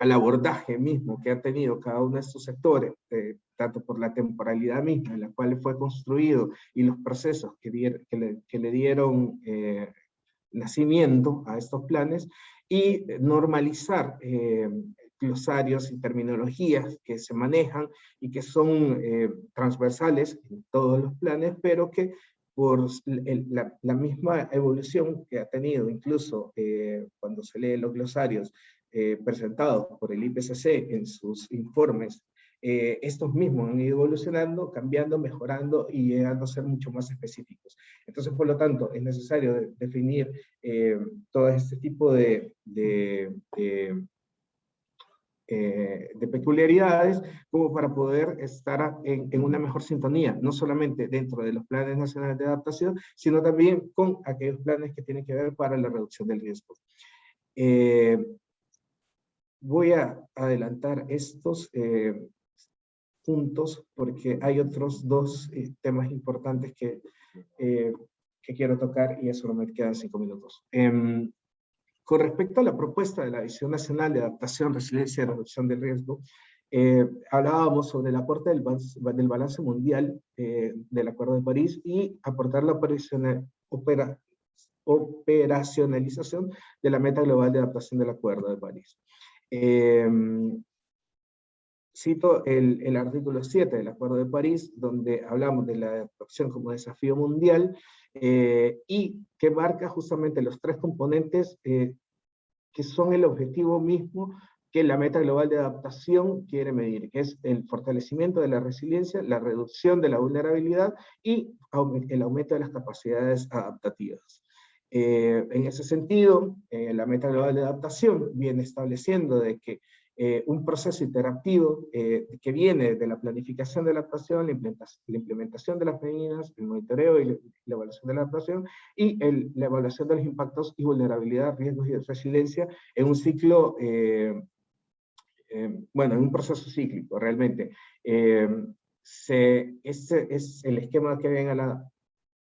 D: abordaje mismo que ha tenido cada uno de estos sectores, tanto por la temporalidad misma en la cual fue construido y los procesos que le dieron nacimiento a estos planes, y normalizar glosarios y terminologías que se manejan y que son transversales en todos los planes, pero que por la misma evolución que ha tenido, incluso cuando se lee los glosarios presentados por el IPCC en sus informes, estos mismos han ido evolucionando, cambiando, mejorando y llegando a ser mucho más específicos. Entonces, por lo tanto, es necesario definir todo este tipo de peculiaridades como para poder estar en una mejor sintonía, no solamente dentro de los planes nacionales de adaptación, sino también con aquellos planes que tienen que ver para la reducción del riesgo. Voy a adelantar estos puntos porque hay otros dos temas importantes que quiero tocar, y eso no me quedan 5 minutos. Con respecto a la propuesta de la Visión Nacional de Adaptación, Resiliencia y Reducción del Riesgo, hablábamos sobre el aporte del balance mundial del Acuerdo de París y aportar la operacionalización de la meta global de adaptación del Acuerdo de París. Cito el artículo 7 del Acuerdo de París, donde hablamos de la adaptación como desafío mundial, y que marca justamente los 3 componentes que son el objetivo mismo que la meta global de adaptación quiere medir, que es el fortalecimiento de la resiliencia, la reducción de la vulnerabilidad y el aumento de las capacidades adaptativas. En ese sentido, la meta global de adaptación viene estableciendo de que un proceso iterativo que viene de la planificación de la adaptación, la implementación de las medidas, el monitoreo y la evaluación de la adaptación, y la evaluación de los impactos y vulnerabilidad, riesgos y resiliencia en un ciclo, bueno, en un proceso cíclico realmente. Este es el esquema que ven a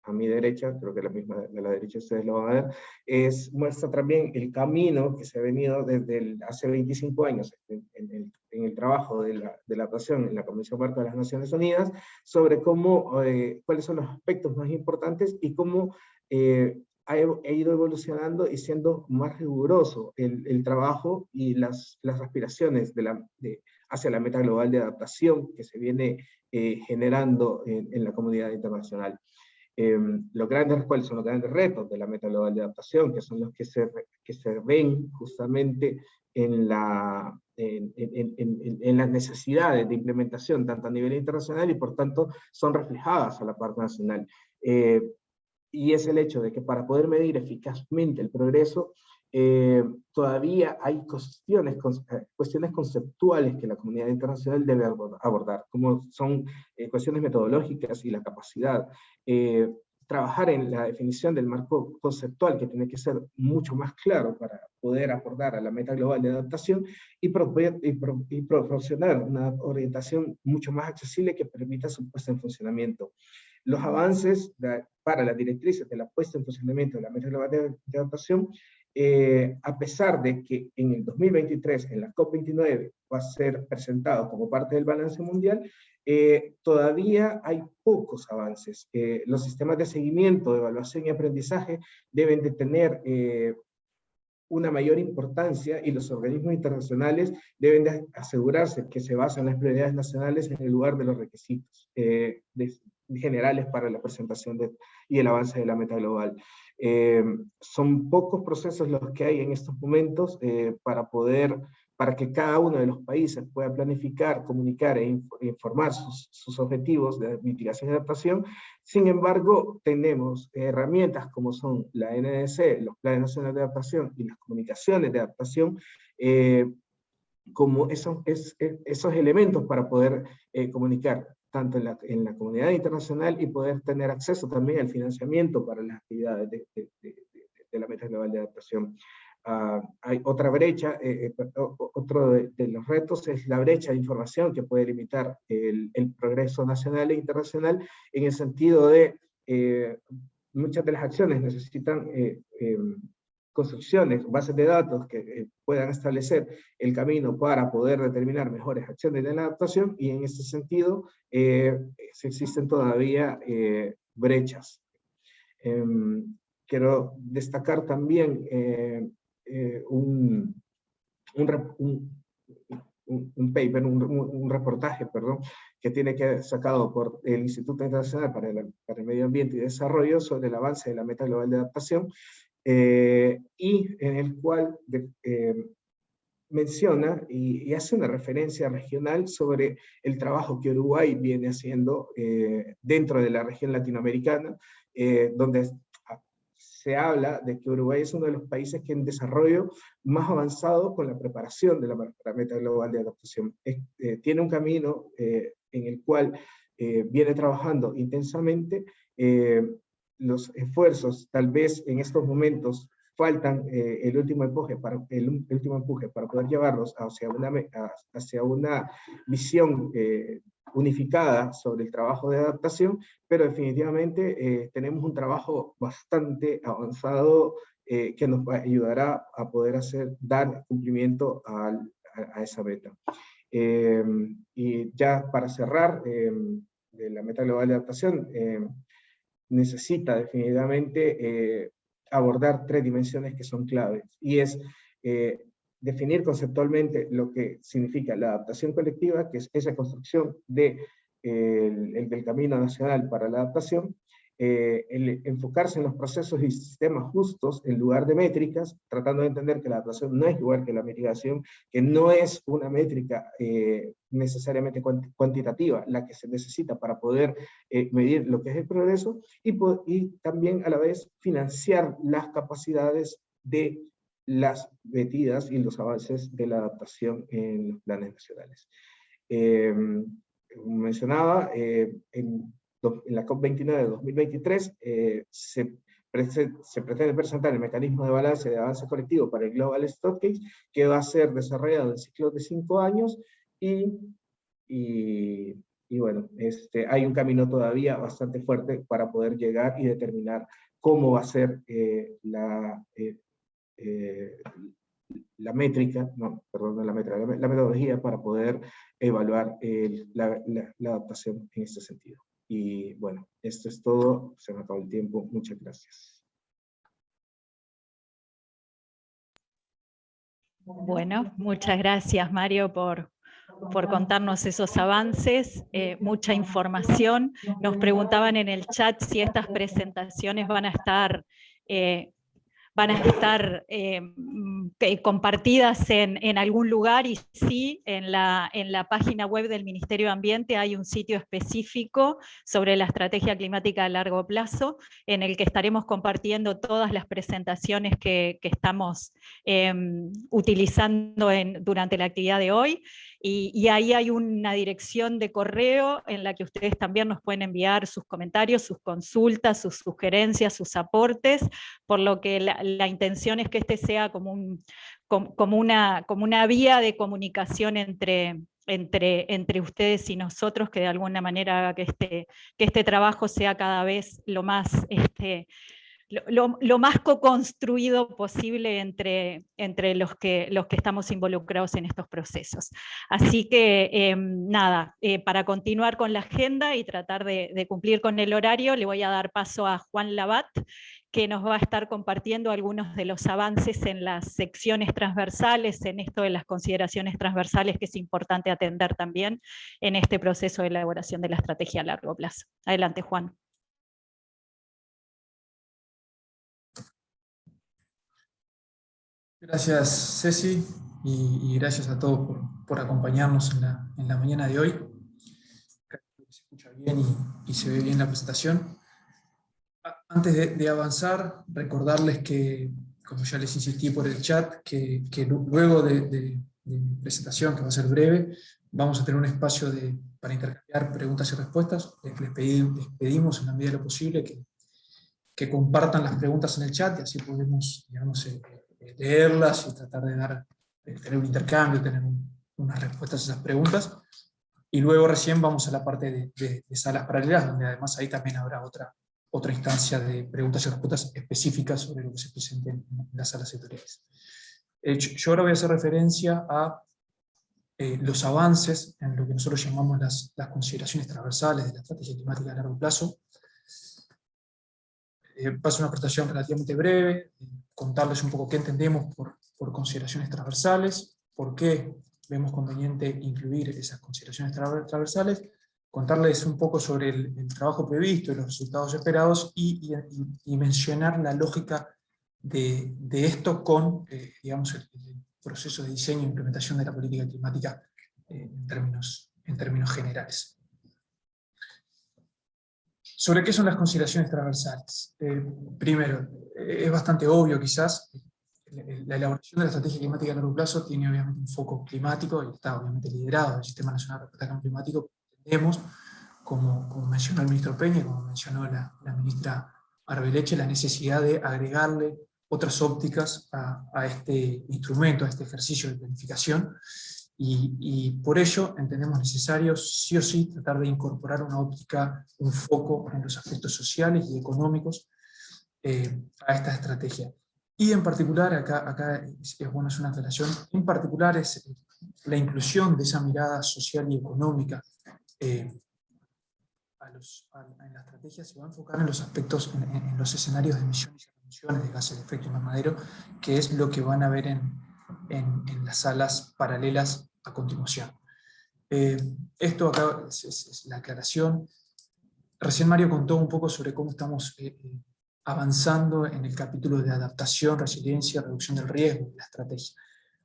D: a mi derecha, creo que la misma de la derecha ustedes lo van a ver, muestra también el camino que se ha venido desde hace 25 años en el trabajo de la adaptación en la Convención Marco de las Naciones Unidas, sobre cómo, cuáles son los aspectos más importantes y cómo ha ido evolucionando y siendo más riguroso el trabajo y las aspiraciones hacia la meta global de adaptación que se viene generando en la comunidad internacional. ¿Cuáles son los grandes retos de la meta global de adaptación? Que son los que se ven justamente en las necesidades de implementación, tanto a nivel internacional, y por tanto son reflejadas a la parte nacional. Y es el hecho de que para poder medir eficazmente el progreso, todavía hay cuestiones conceptuales que la comunidad internacional debe abordar, como son cuestiones metodológicas y la capacidad. Trabajar en la definición del marco conceptual, que tiene que ser mucho más claro para poder aportar a la meta global de adaptación, y proporcionar una orientación mucho más accesible que permita su puesta en funcionamiento. Los avances para las directrices de la puesta en funcionamiento de la meta global de adaptación, a pesar de que en el 2023, en la COP29, va a ser presentado como parte del balance mundial, todavía hay pocos avances. Los sistemas de seguimiento, evaluación y aprendizaje deben de tener una mayor importancia, y los organismos internacionales deben de asegurarse que se basan las prioridades nacionales en el lugar de los requisitos generales para la presentación y el avance de la meta global. Son pocos procesos los que hay en estos momentos para que cada uno de los países pueda planificar, comunicar e informar sus objetivos de mitigación y adaptación. Sin embargo, tenemos herramientas como son la NDC, los planes nacionales de adaptación y las comunicaciones de adaptación, como esos elementos para poder comunicar tanto en la comunidad internacional y poder tener acceso también al financiamiento para las actividades de la meta global de adaptación. Hay otra brecha, otro de los retos es la brecha de información que puede limitar el progreso nacional e internacional, en el sentido de muchas de las acciones necesitan construcciones, bases de datos que puedan establecer el camino para poder determinar mejores acciones de la adaptación, y en ese sentido existen todavía brechas. Quiero destacar también un paper, un reportaje, perdón, que tiene que sacado por el Instituto Internacional para el Medio Ambiente y Desarrollo sobre el avance de la meta global de adaptación, y en el cual menciona y hace una referencia regional sobre el trabajo que Uruguay viene haciendo dentro de la región latinoamericana, donde se habla de que Uruguay es uno de los países que en desarrollo más avanzado con la preparación de la meta global de adaptación. Tiene un camino en el cual viene trabajando intensamente. Los esfuerzos, tal vez en estos momentos, faltan el último empuje para poder llevarlos hacia una visión unificada sobre el trabajo de adaptación, pero definitivamente tenemos un trabajo bastante avanzado que nos ayudará a poder dar cumplimiento a esa meta. Y ya para cerrar, de la meta global de adaptación, necesita definitivamente abordar 3 dimensiones que son claves, y es definir conceptualmente lo que significa la adaptación colectiva, que es esa construcción del camino nacional para la adaptación, el enfocarse en los procesos y sistemas justos en lugar de métricas, tratando de entender que la adaptación no es igual que la mitigación, que no es una métrica necesariamente cuantitativa la que se necesita para poder medir lo que es el progreso, y también a la vez financiar las capacidades de las metidas y los avances de la adaptación en los planes nacionales. Como mencionaba, en la COP29 de 2023 se pretende presentar el mecanismo de balance de avance colectivo para el Global Stockcase, que va a ser desarrollado en ciclos de 5 años, y Y bueno, hay un camino todavía bastante fuerte para poder llegar y determinar cómo va a ser la métrica, no, perdón, no la métrica, la metodología para poder evaluar la adaptación en este sentido. Y bueno, esto es todo, se me acabó el tiempo, muchas gracias.
B: Bueno, muchas gracias, Mario, por contarnos esos avances, mucha información. Nos preguntaban en el chat si estas presentaciones van a estar compartidas en algún lugar, y sí, en la página web del Ministerio de Ambiente hay un sitio específico sobre la estrategia climática a largo plazo, en el que estaremos compartiendo todas las presentaciones que estamos utilizando durante la actividad de hoy, y ahí hay una dirección de correo en la que ustedes también nos pueden enviar sus comentarios, sus consultas, sus sugerencias, sus aportes, por lo que la intención es que este sea como una vía de comunicación entre ustedes y nosotros, que de alguna manera haga que este trabajo sea cada vez lo más co-construido posible entre los que estamos involucrados en estos procesos. Así que nada, para continuar con la agenda y tratar de cumplir con el horario, le voy a dar paso a Juan Labat, que nos va a estar compartiendo algunos de los avances en las secciones transversales, en esto de las consideraciones transversales, que es importante atender también en este proceso de elaboración de la estrategia a largo plazo. Adelante, Juan.
E: Gracias, Ceci, y gracias a todos por acompañarnos en la mañana de hoy. Creo que se escucha bien y se ve bien la presentación. Antes de avanzar, recordarles que, como ya les insistí por el chat, que luego de mi presentación, que va a ser breve, vamos a tener un espacio para intercambiar preguntas y respuestas. Les pedimos en la medida de lo posible que compartan las preguntas en el chat, y así podemos, digamos, leerlas y tratar de tener un intercambio, tener unas respuestas a esas preguntas. Y luego recién vamos a la parte de salas paralelas, donde además ahí también habrá otra instancia de preguntas y respuestas específicas sobre lo que se presente en las salas sectoriales. Yo ahora voy a hacer referencia a los avances en lo que nosotros llamamos las consideraciones transversales de la estrategia climática a largo plazo. Va a ser una presentación relativamente breve, contarles un poco qué entendemos por consideraciones transversales, por qué vemos conveniente incluir esas consideraciones transversales, contarles un poco sobre el trabajo previsto y los resultados esperados, y mencionar la lógica de esto con digamos, el proceso de diseño e implementación de la política climática en términos generales. ¿Sobre qué son las consideraciones transversales? Primero, es bastante obvio quizás, la elaboración de la estrategia climática a largo plazo tiene obviamente un foco climático, y está obviamente liderado del Sistema Nacional de Respuesta al Cambio Climático. Entendemos, como mencionó el ministro Peña, como mencionó la ministra Arbeleche, la necesidad de agregarle otras ópticas a este instrumento, a este ejercicio de planificación, y por ello entendemos necesario sí o sí tratar de incorporar una óptica, un foco en los aspectos sociales y económicos a esta estrategia. Y en particular, acá es bueno hacer una aclaración, en particular es la inclusión de esa mirada social y económica en la estrategia. Se va a enfocar en los aspectos, en los escenarios de emisiones y reducciones de gases de efecto invernadero, que es lo que van a ver en las salas paralelas a continuación. Esto acá es la aclaración. Recién Mario contó un poco sobre cómo estamos avanzando en el capítulo de adaptación, resiliencia, reducción del riesgo de la estrategia.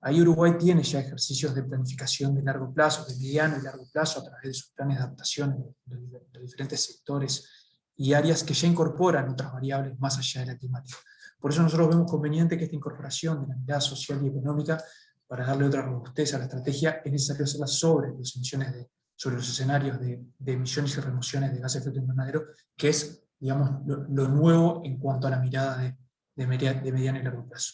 E: Ahí Uruguay tiene ya ejercicios de planificación de largo plazo, de mediano y largo plazo, a través de sus planes de adaptación de diferentes sectores y áreas que ya incorporan otras variables más allá de la climática. Por eso nosotros vemos conveniente que esta incorporación de la mirada social y económica, para darle otra robustez a la estrategia, es necesario hacerla sobre los escenarios de emisiones y remociones de gases de efecto invernadero, que es, digamos, lo nuevo en cuanto a la mirada de mediano y largo plazo.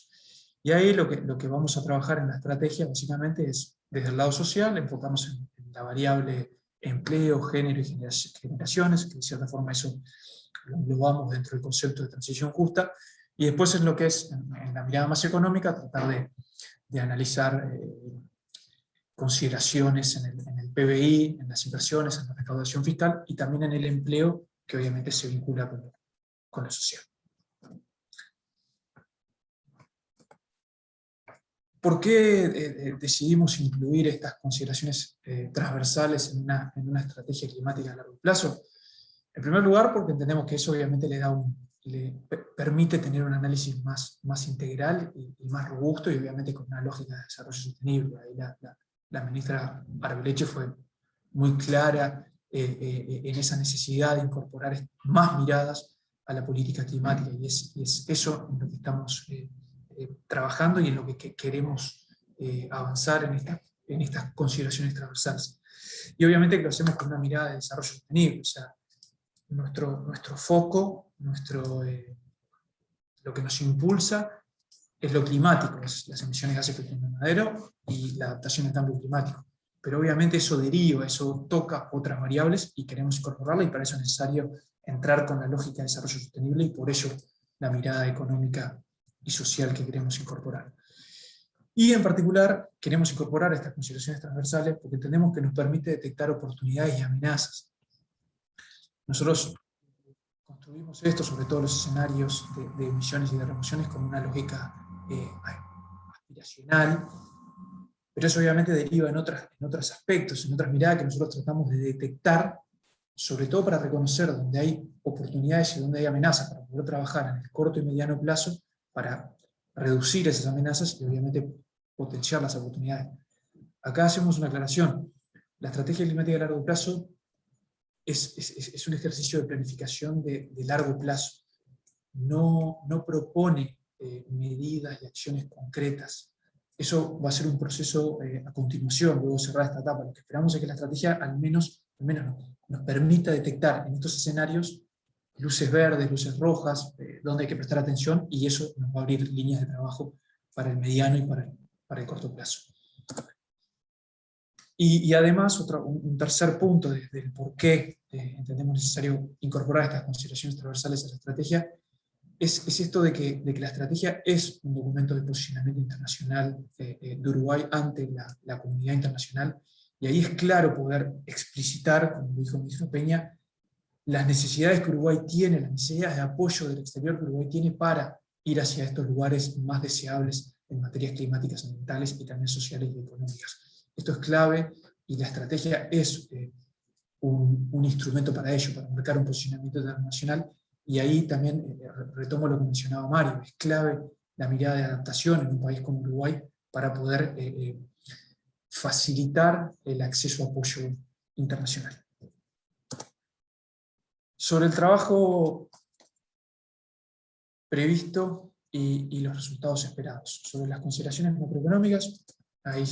E: Y ahí lo que vamos a trabajar en la estrategia básicamente es, desde el lado social, enfocarnos en la variable empleo, género y generaciones, que de cierta forma eso lo englobamos dentro del concepto de transición justa, y después en lo que es, en la mirada más económica, tratar de analizar consideraciones en el PBI, en las inversiones, en la recaudación fiscal, y también en el empleo, que obviamente se vincula con lo social. ¿Por qué decidimos incluir estas consideraciones transversales en una estrategia climática a largo plazo? En primer lugar, porque entendemos que eso obviamente le permite tener un análisis más integral y más robusto, y obviamente con una lógica de desarrollo sostenible. Ahí la ministra Arbeleche fue muy clara en esa necesidad de incorporar más miradas a la política climática, y es eso en lo que estamos trabajando y en lo que queremos avanzar en estas consideraciones transversales. Y obviamente que lo hacemos con una mirada de desarrollo sostenible, o sea, nuestro foco, lo que nos impulsa es lo climático, es las emisiones de gases de efecto invernadero y la adaptación al cambio climático. Pero obviamente eso deriva, eso toca otras variables y queremos incorporarla, y para eso es necesario entrar con la lógica de desarrollo sostenible, y por ello la mirada económica y social que queremos incorporar. Y en particular queremos incorporar estas consideraciones transversales porque entendemos que nos permite detectar oportunidades y amenazas. Nosotros construimos esto, sobre todo los escenarios de emisiones y de remociones, con una lógica aspiracional, pero eso obviamente deriva en otros aspectos, en otras miradas que nosotros tratamos de detectar, sobre todo para reconocer dónde hay oportunidades y dónde hay amenazas, para poder trabajar en el corto y mediano plazo para reducir esas amenazas y obviamente potenciar las oportunidades. Acá hacemos una aclaración. La estrategia climática a largo plazo es un ejercicio de planificación de largo plazo. No propone medidas y acciones concretas. Eso va a ser un proceso a continuación, luego cerrar esta etapa. Lo que esperamos es que la estrategia al menos nos permita detectar en estos escenarios luces verdes, luces rojas, donde hay que prestar atención, y eso nos va a abrir líneas de trabajo para el mediano y para el corto plazo. Y además, un tercer punto del por qué entendemos necesario incorporar estas consideraciones transversales a la estrategia, es esto de que la estrategia es un documento de posicionamiento internacional de Uruguay ante la comunidad internacional, y ahí es claro poder explicitar, como dijo el ministro Peña, las necesidades que Uruguay tiene, las necesidades de apoyo del exterior que Uruguay tiene para ir hacia estos lugares más deseables en materias climáticas, ambientales y también sociales y económicas. Esto es clave, y la estrategia es un instrumento para ello, para marcar un posicionamiento internacional, y ahí también retomo lo que mencionaba Mario, es clave la mirada de adaptación en un país como Uruguay para poder facilitar el acceso a apoyo internacional. Sobre el trabajo previsto y los resultados esperados. Sobre las consideraciones macroeconómicas, ahí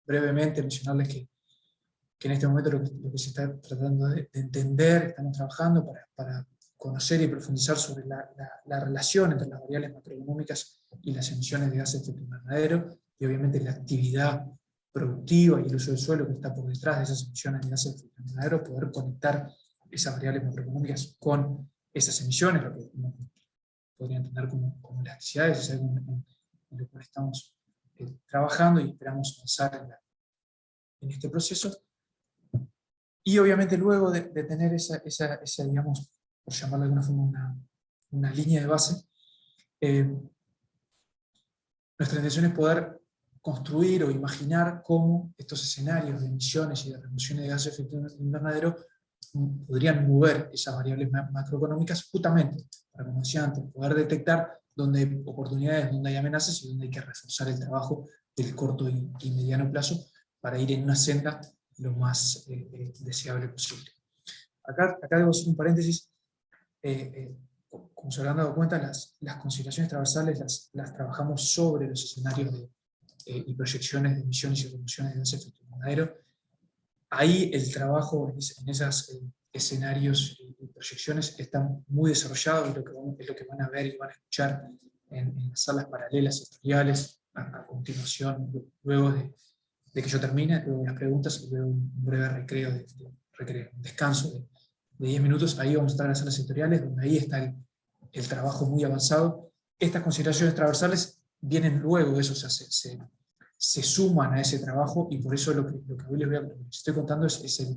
E: brevemente mencionarles que en este momento lo que se está tratando de entender, estamos trabajando para conocer y profundizar sobre la relación entre las variables macroeconómicas y las emisiones de gases de efecto invernadero, y obviamente la actividad productiva y el uso del suelo que está por detrás de esas emisiones de gases de efecto invernadero, poder conectar esas variables macroeconómicas con esas emisiones, lo que uno podría entender como las necesidades, es algo en lo cual estamos trabajando y esperamos avanzar en este proceso. Y obviamente luego de tener esa, digamos, por llamarlo de alguna forma, una línea de base, nuestra intención es poder construir o imaginar cómo estos escenarios de emisiones y de reducciones de gases de efecto invernadero podrían mover esas variables macroeconómicas, justamente, para, como decía antes, poder detectar dónde hay oportunidades, dónde hay amenazas y dónde hay que reforzar el trabajo del corto y mediano plazo para ir en una senda lo más deseable posible. Acá debo hacer un paréntesis. Como se habrán dado cuenta, las consideraciones transversales las trabajamos sobre los escenarios y proyecciones de emisiones y reducciones de gases de efecto invernadero. Ahí el trabajo en esos escenarios y proyecciones está muy desarrollado, es lo que van a ver y van a escuchar en las salas paralelas sectoriales a continuación, luego que yo termine, luego las preguntas y luego un breve recreo, un descanso de 10 minutos. Ahí vamos a estar en las salas sectoriales, donde ahí está el trabajo muy avanzado. Estas consideraciones transversales vienen luego de eso, o sea, se suman a ese trabajo, y por eso lo que hoy les estoy contando es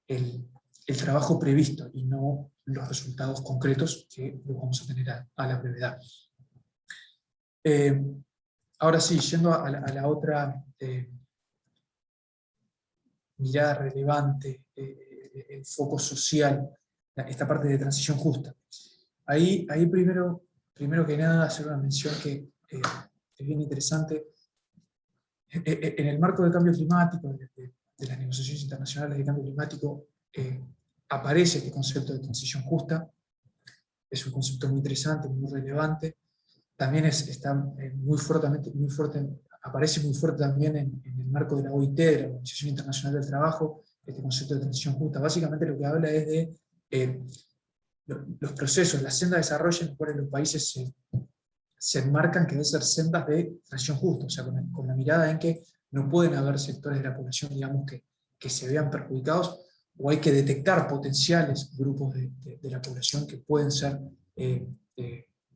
E: el trabajo previsto y no los resultados concretos que los vamos a tener a la brevedad. Ahora sí, yendo a la otra mirada relevante, el foco social, esta parte de transición justa. Ahí primero que nada hacer una mención que es bien interesante. En el marco del cambio climático, de las negociaciones internacionales de cambio climático, aparece este concepto de transición justa. Es un concepto muy interesante, muy relevante. También aparece muy fuerte también en el marco de la OIT, de la Organización Internacional del Trabajo, este concepto de transición justa. Básicamente lo que habla es de los procesos, las sendas de desarrollo en los cuales los países se enmarcan que deben ser sendas de transición justa, o sea, con la mirada en que no pueden haber sectores de la población, digamos, que se vean perjudicados, o hay que detectar potenciales grupos de la población que pueden ser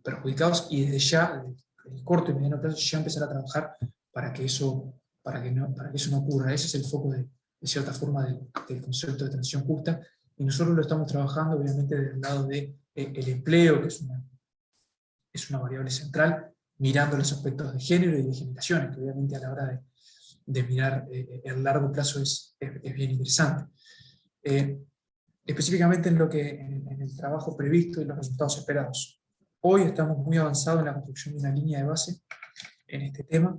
E: perjudicados, y desde ya, en el corto y mediano plazo, ya empezar a trabajar para que eso no ocurra. Ese es el foco de cierta forma del concepto de transición justa, y nosotros lo estamos trabajando obviamente del lado del empleo, que es una variable central, mirando los aspectos de género y de generaciones, que obviamente a la hora de mirar el largo plazo es bien interesante. Específicamente en el trabajo previsto y los resultados esperados. Hoy estamos muy avanzados en la construcción de una línea de base en este tema.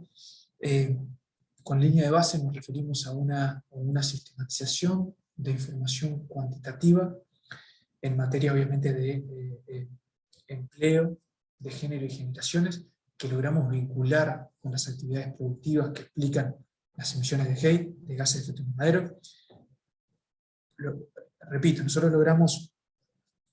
E: Con línea de base nos referimos a una sistematización de información cuantitativa en materia obviamente de empleo, de género y generaciones, que logramos vincular con las actividades productivas que explican las emisiones de GEI, de gases de efecto invernadero. Repito, nosotros logramos,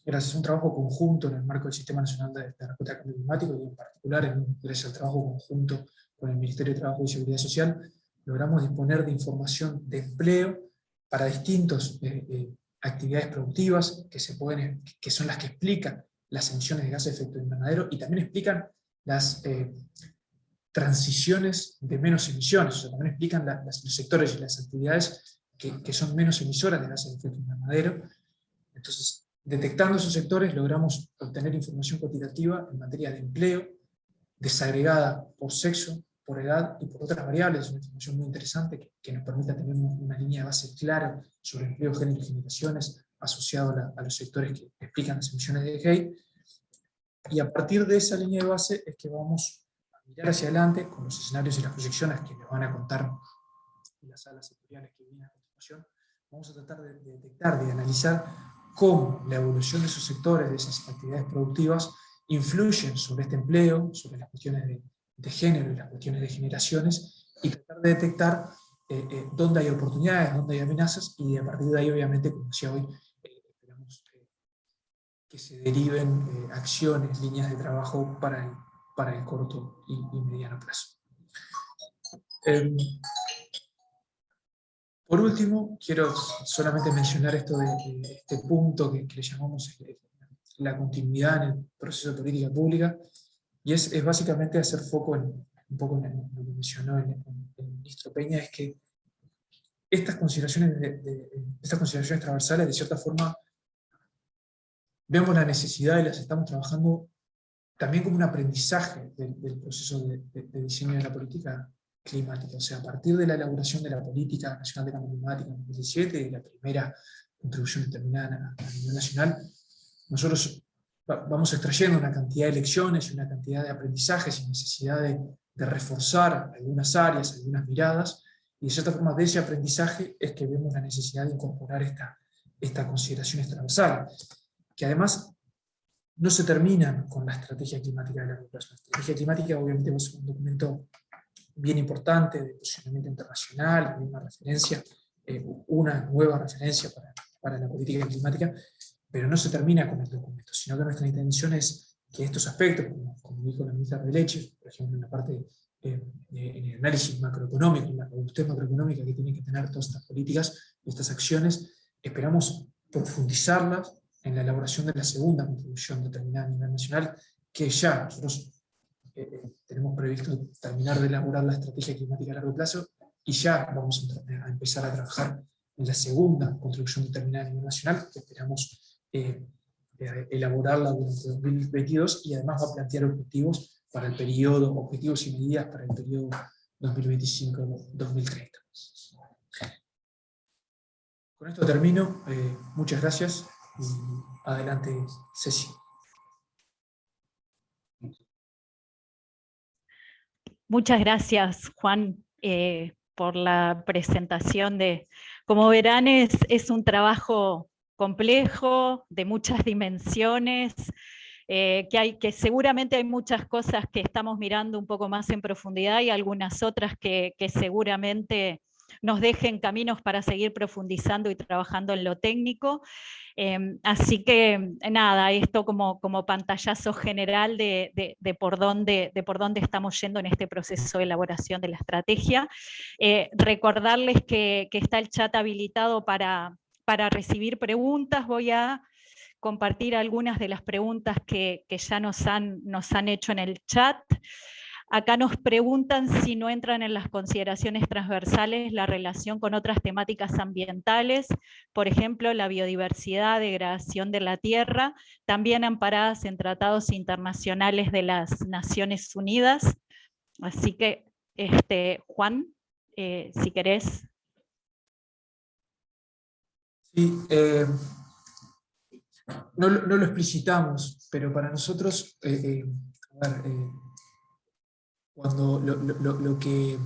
E: gracias a un trabajo conjunto en el marco del Sistema Nacional de Respuesta al Cambio Climático, y en particular gracias al trabajo conjunto con el Ministerio de Trabajo y Seguridad Social, logramos disponer de información de empleo para distintas actividades productivas que son las que explican las emisiones de gases de efecto invernadero, y también explican las transiciones de menos emisiones, o sea, también explican los sectores y las actividades que son menos emisoras de gases de efecto invernadero. Entonces, detectando esos sectores, logramos obtener información cuantitativa en materia de empleo, desagregada por sexo, por edad y por otras variables. Es una información muy interesante que nos permite tener una línea de base clara sobre empleo, género y generaciones, asociado a los sectores que explican las emisiones de GEI. Y a partir de esa línea de base es que vamos a mirar hacia adelante con los escenarios y las proyecciones que les van a contar en las salas sectoriales que vienen a continuación. Vamos a tratar de detectar, de analizar cómo la evolución de esos sectores, de esas actividades productivas, influyen sobre este empleo, sobre las cuestiones de género y las cuestiones de generaciones, y tratar de detectar dónde hay oportunidades, dónde hay amenazas, y a partir de ahí, obviamente, como decía hoy, esperamos que se deriven acciones, líneas de trabajo para el corto y mediano plazo. Por último, quiero solamente mencionar esto de este punto que le llamamos la continuidad en el proceso de política pública, y es básicamente hacer foco un poco en lo que mencionó el ministro Peña, es que estas consideraciones transversales, de cierta forma, vemos la necesidad y las estamos trabajando también como un aprendizaje del proceso de diseño de la política climática. O sea, a partir de la elaboración de la Política Nacional de Cambio Climático en 2017, y de la primera contribución determinada a nivel nacional, nosotros vamos extrayendo una cantidad de lecciones y una cantidad de aprendizajes y necesidad de reforzar algunas áreas, algunas miradas, y de cierta forma de ese aprendizaje es que vemos la necesidad de incorporar esta consideración transversal, que además no se terminan con la estrategia climática de largo plazo. La estrategia climática obviamente es un documento bien importante de posicionamiento internacional, una referencia, una nueva referencia para la política climática, pero no se termina con el documento, sino que nuestra intención es que estos aspectos, como dijo la ministra Leche, por ejemplo, en la parte en el análisis macroeconómico, en la robustez macroeconómica que tienen que tener todas estas políticas y estas acciones. Esperamos profundizarlas en la elaboración de la segunda contribución determinada a nivel nacional, que ya nosotros tenemos previsto terminar de elaborar la estrategia climática a largo plazo, y ya vamos a empezar a trabajar en la segunda contribución determinada a nivel nacional, que esperamos elaborarla durante 2022, y además va a plantear objetivos para el periodo, objetivos y medidas para el periodo 2025-2030. Con esto termino. Muchas gracias. Y adelante, Ceci.
B: Muchas gracias, Juan, por la presentación. Como verán, es un trabajo complejo, de muchas dimensiones, que seguramente hay muchas cosas que estamos mirando un poco más en profundidad y algunas otras que seguramente nos dejen caminos para seguir profundizando y trabajando en lo técnico. Así que nada, esto como pantallazo general de por dónde estamos yendo en este proceso de elaboración de la estrategia. Recordarles que está el chat habilitado para recibir preguntas. Voy a compartir algunas de las preguntas que ya nos han hecho en el chat. Acá nos preguntan si no entran en las consideraciones transversales la relación con otras temáticas ambientales, por ejemplo, la biodiversidad, degradación de la tierra, también amparadas en tratados internacionales de las Naciones Unidas. Así que, Juan, si querés.
E: Sí, no lo explicitamos, pero para nosotros, cuando el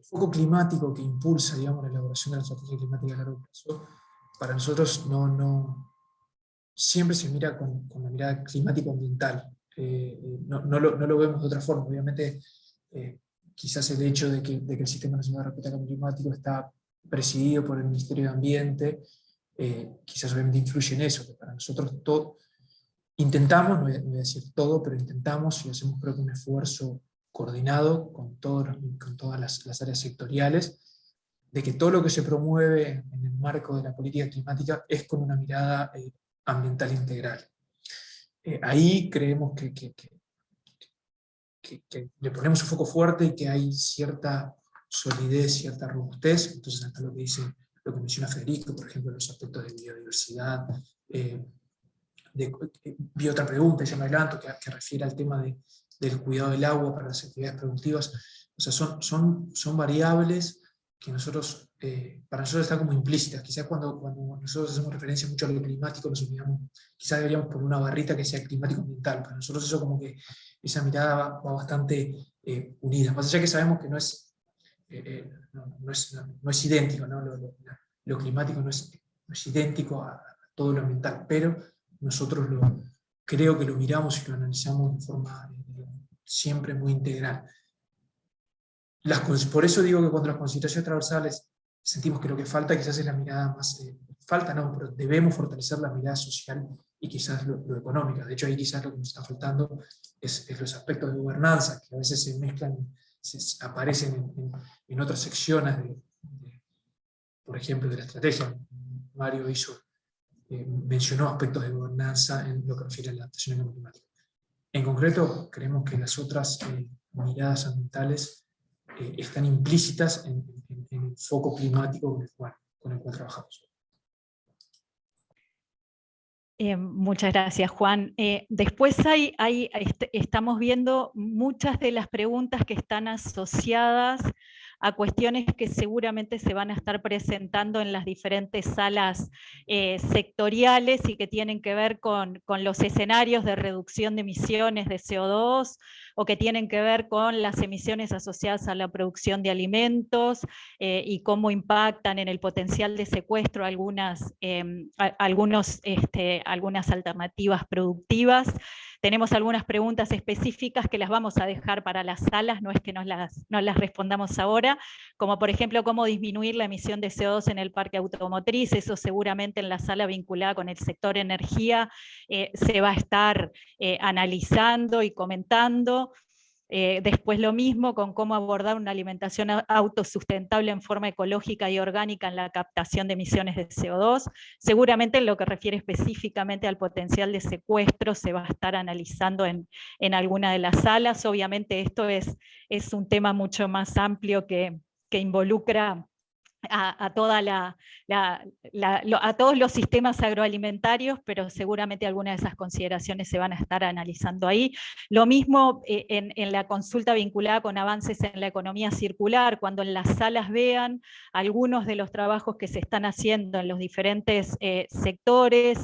E: foco climático que impulsa, digamos, la elaboración de la estrategia climática a largo plazo, para nosotros siempre se mira con la mirada climático-ambiental. No lo vemos de otra forma. Obviamente, quizás el hecho de que el Sistema Nacional de Respuesta al Cambio Climático está presidido por el Ministerio de Ambiente, quizás obviamente influye en eso, que para nosotros intentamos, no voy a decir todo, pero intentamos y hacemos, creo que, un esfuerzo coordinado con todas las áreas sectoriales, de que todo lo que se promueve en el marco de la política climática es con una mirada ambiental integral. Ahí creemos que le ponemos un foco fuerte y que hay cierta solidez, cierta robustez. Entonces, hasta lo que menciona Federico, por ejemplo, los aspectos de biodiversidad. Vi otra pregunta, ya me adelanto, que refiere al tema del cuidado del agua para las actividades productivas. O sea, son variables que para nosotros están como implícitas. Quizás cuando nosotros hacemos referencia mucho a lo climático, nos olvidamos, quizás deberíamos poner una barrita que sea climático ambiental. Para nosotros eso, como que esa mirada va bastante unida. Más allá que sabemos que no es idéntico, ¿no? Lo climático no es idéntico a todo lo ambiental, pero nosotros creo que lo miramos y lo analizamos de forma siempre muy integral. Por eso digo que cuando las consideraciones transversales sentimos que lo que falta quizás es la mirada más, pero debemos fortalecer la mirada social y quizás lo económico. De hecho, ahí quizás lo que nos está faltando es los aspectos de gobernanza, que a veces se mezclan, aparecen en otras secciones, por ejemplo, de la estrategia. Mario mencionó aspectos de gobernanza en lo que refiere a la adaptación al cambio climático. En concreto, creemos que las otras miradas ambientales están implícitas en el foco climático con el cual trabajamos.
B: Muchas gracias, Juan. Después estamos viendo muchas de las preguntas que están asociadas a cuestiones que seguramente se van a estar presentando en las diferentes salas sectoriales y que tienen que ver con los escenarios de reducción de emisiones de CO2 o que tienen que ver con las emisiones asociadas a la producción de alimentos y cómo impactan en el potencial de secuestro algunas alternativas productivas. Tenemos algunas preguntas específicas que las vamos a dejar para las salas, no es que no las respondamos ahora, como por ejemplo cómo disminuir la emisión de CO2 en el parque automotriz. Eso seguramente en la sala vinculada con el sector energía se va a estar analizando y comentando. Después lo mismo con cómo abordar una alimentación autosustentable en forma ecológica y orgánica en la captación de emisiones de CO2. Seguramente en lo que refiere específicamente al potencial de secuestro se va a estar analizando en alguna de las salas. Obviamente esto es un tema mucho más amplio que involucra a todos los sistemas agroalimentarios, pero seguramente algunas de esas consideraciones se van a estar analizando ahí. Lo mismo en la consulta vinculada con avances en la economía circular, cuando en las salas vean algunos de los trabajos que se están haciendo en los diferentes sectores,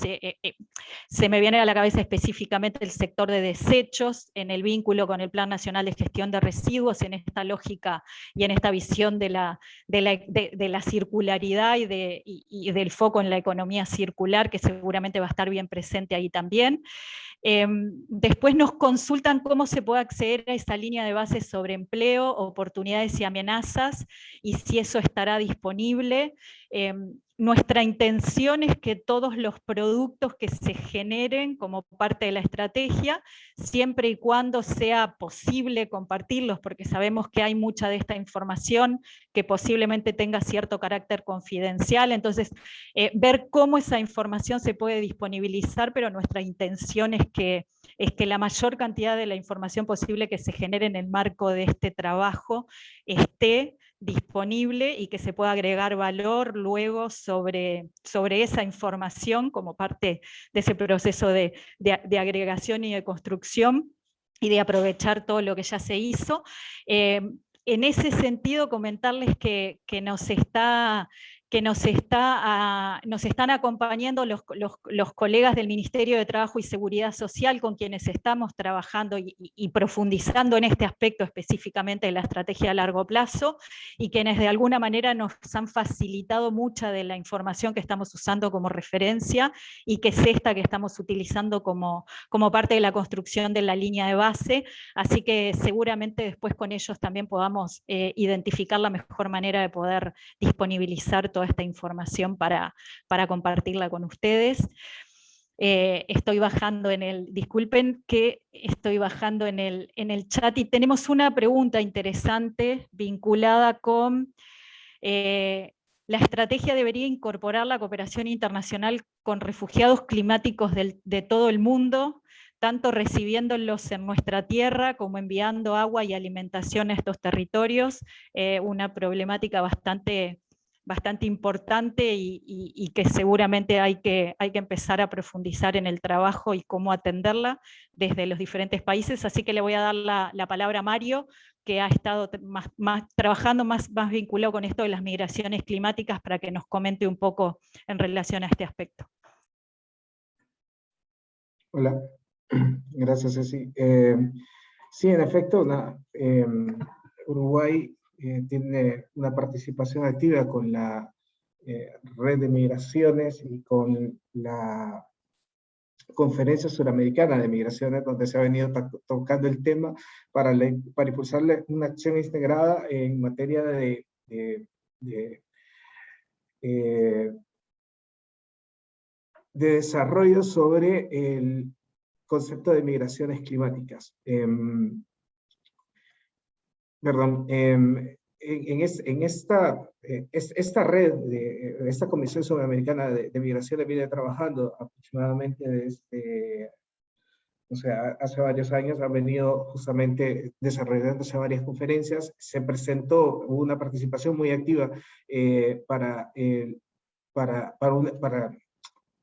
B: se me viene a la cabeza específicamente el sector de desechos, en el vínculo con el Plan Nacional de Gestión de Residuos, en esta lógica y en esta visión de la circularidad y del foco en la economía circular, que seguramente va a estar bien presente ahí también. Después nos consultan cómo se puede acceder a esa línea de base sobre empleo, oportunidades y amenazas, y si eso estará disponible. Nuestra intención es que todos los productos que se generen como parte de la estrategia, siempre y cuando sea posible compartirlos, porque sabemos que hay mucha de esta información que posiblemente tenga cierto carácter confidencial, entonces ver cómo esa información se puede disponibilizar, pero nuestra intención es que la mayor cantidad de la información posible que se genere en el marco de este trabajo esté disponible y que se pueda agregar valor luego sobre esa información como parte de ese proceso de agregación y de construcción y de aprovechar todo lo que ya se hizo. En ese sentido, comentarles que nos están acompañando los colegas del Ministerio de Trabajo y Seguridad Social, con quienes estamos trabajando y profundizando en este aspecto específicamente de la estrategia a largo plazo, y quienes de alguna manera nos han facilitado mucha de la información que estamos usando como referencia, y que es esta que estamos utilizando como parte de la construcción de la línea de base, así que seguramente después con ellos también podamos identificar la mejor manera de poder disponibilizar toda esta información para compartirla con ustedes. Estoy bajando disculpen que estoy bajando en el chat, y tenemos una pregunta interesante vinculada con la estrategia debería incorporar la cooperación internacional con refugiados climáticos de todo el mundo, tanto recibiéndolos en nuestra tierra como enviando agua y alimentación a estos territorios, una problemática bastante importante y que seguramente hay que empezar a profundizar en el trabajo y cómo atenderla desde los diferentes países. Así que le voy a dar la palabra a Mario, que ha estado trabajando más vinculado con esto de las migraciones climáticas, para que nos comente un poco en relación a este aspecto.
D: Hola, gracias Ceci. Sí, en efecto, Uruguay tiene una participación activa con la red de migraciones y con la Conferencia Suramericana de Migraciones, donde se ha venido tocando el tema para impulsar una acción integrada en materia de desarrollo sobre el concepto de migraciones climáticas. Esta red, esta Comisión Sudamericana de Migraciones viene trabajando aproximadamente desde, hace varios años, han venido justamente desarrollándose varias conferencias, se presentó una participación muy activa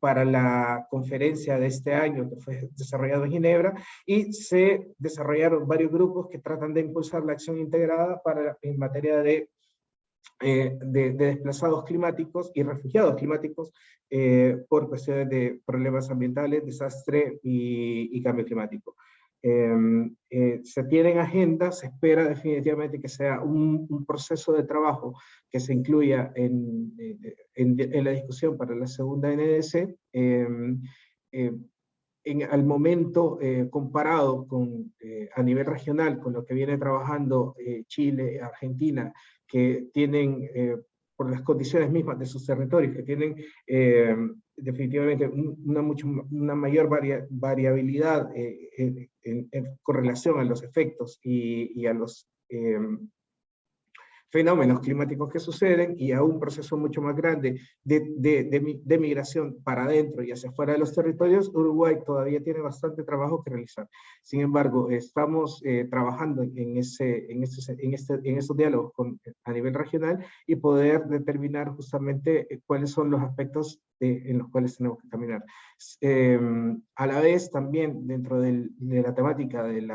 D: para la conferencia de este año que fue desarrollado en Ginebra, y se desarrollaron varios grupos que tratan de impulsar la acción integrada en materia de desplazados climáticos y refugiados climáticos por cuestiones de problemas ambientales, desastre y cambio climático. Se tiene en agenda, se espera definitivamente que sea un proceso de trabajo que se incluya en la discusión para la segunda NDC. Al momento, comparado a nivel regional con lo que viene trabajando Chile, Argentina, que tienen por las condiciones mismas de sus territorios, que tienen definitivamente una mayor variabilidad con relación a los efectos y a los fenómenos climáticos que suceden, y a un proceso mucho más grande de migración para adentro y hacia afuera de los territorios, Uruguay todavía tiene bastante trabajo que realizar. Sin embargo, estamos trabajando en estos diálogos a nivel regional, y poder determinar justamente cuáles son los aspectos en los cuales tenemos que caminar. A la vez, también dentro de la temática del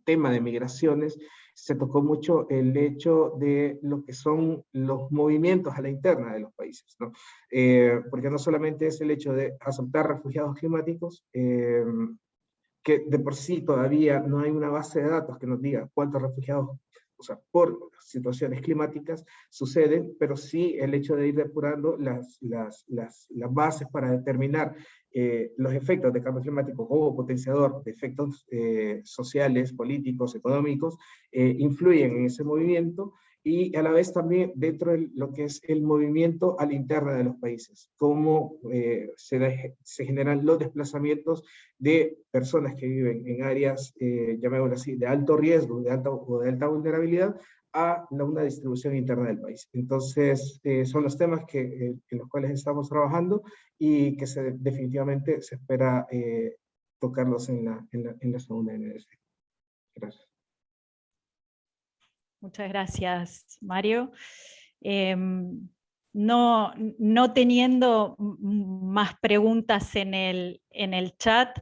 D: tema de migraciones, se tocó mucho el hecho de lo que son los movimientos a la interna de los países, ¿no? Porque no solamente es el hecho de aceptar refugiados climáticos, que de por sí todavía no hay una base de datos que nos diga cuántos refugiados, o sea, por situaciones climáticas suceden, pero sí el hecho de ir depurando las bases para determinar los efectos de cambio climático como potenciador de efectos sociales, políticos, económicos, influyen en ese movimiento, y a la vez también dentro de lo que es el movimiento a la interna de los países, cómo se generan los desplazamientos de personas que viven en áreas, llamémoslo así, de alto riesgo o de alta vulnerabilidad, a una distribución interna del país. Entonces, son los temas en los cuales estamos trabajando, y que definitivamente se espera tocarlos en la segunda NDC. Gracias.
B: Muchas gracias, Mario. No teniendo más preguntas en el chat,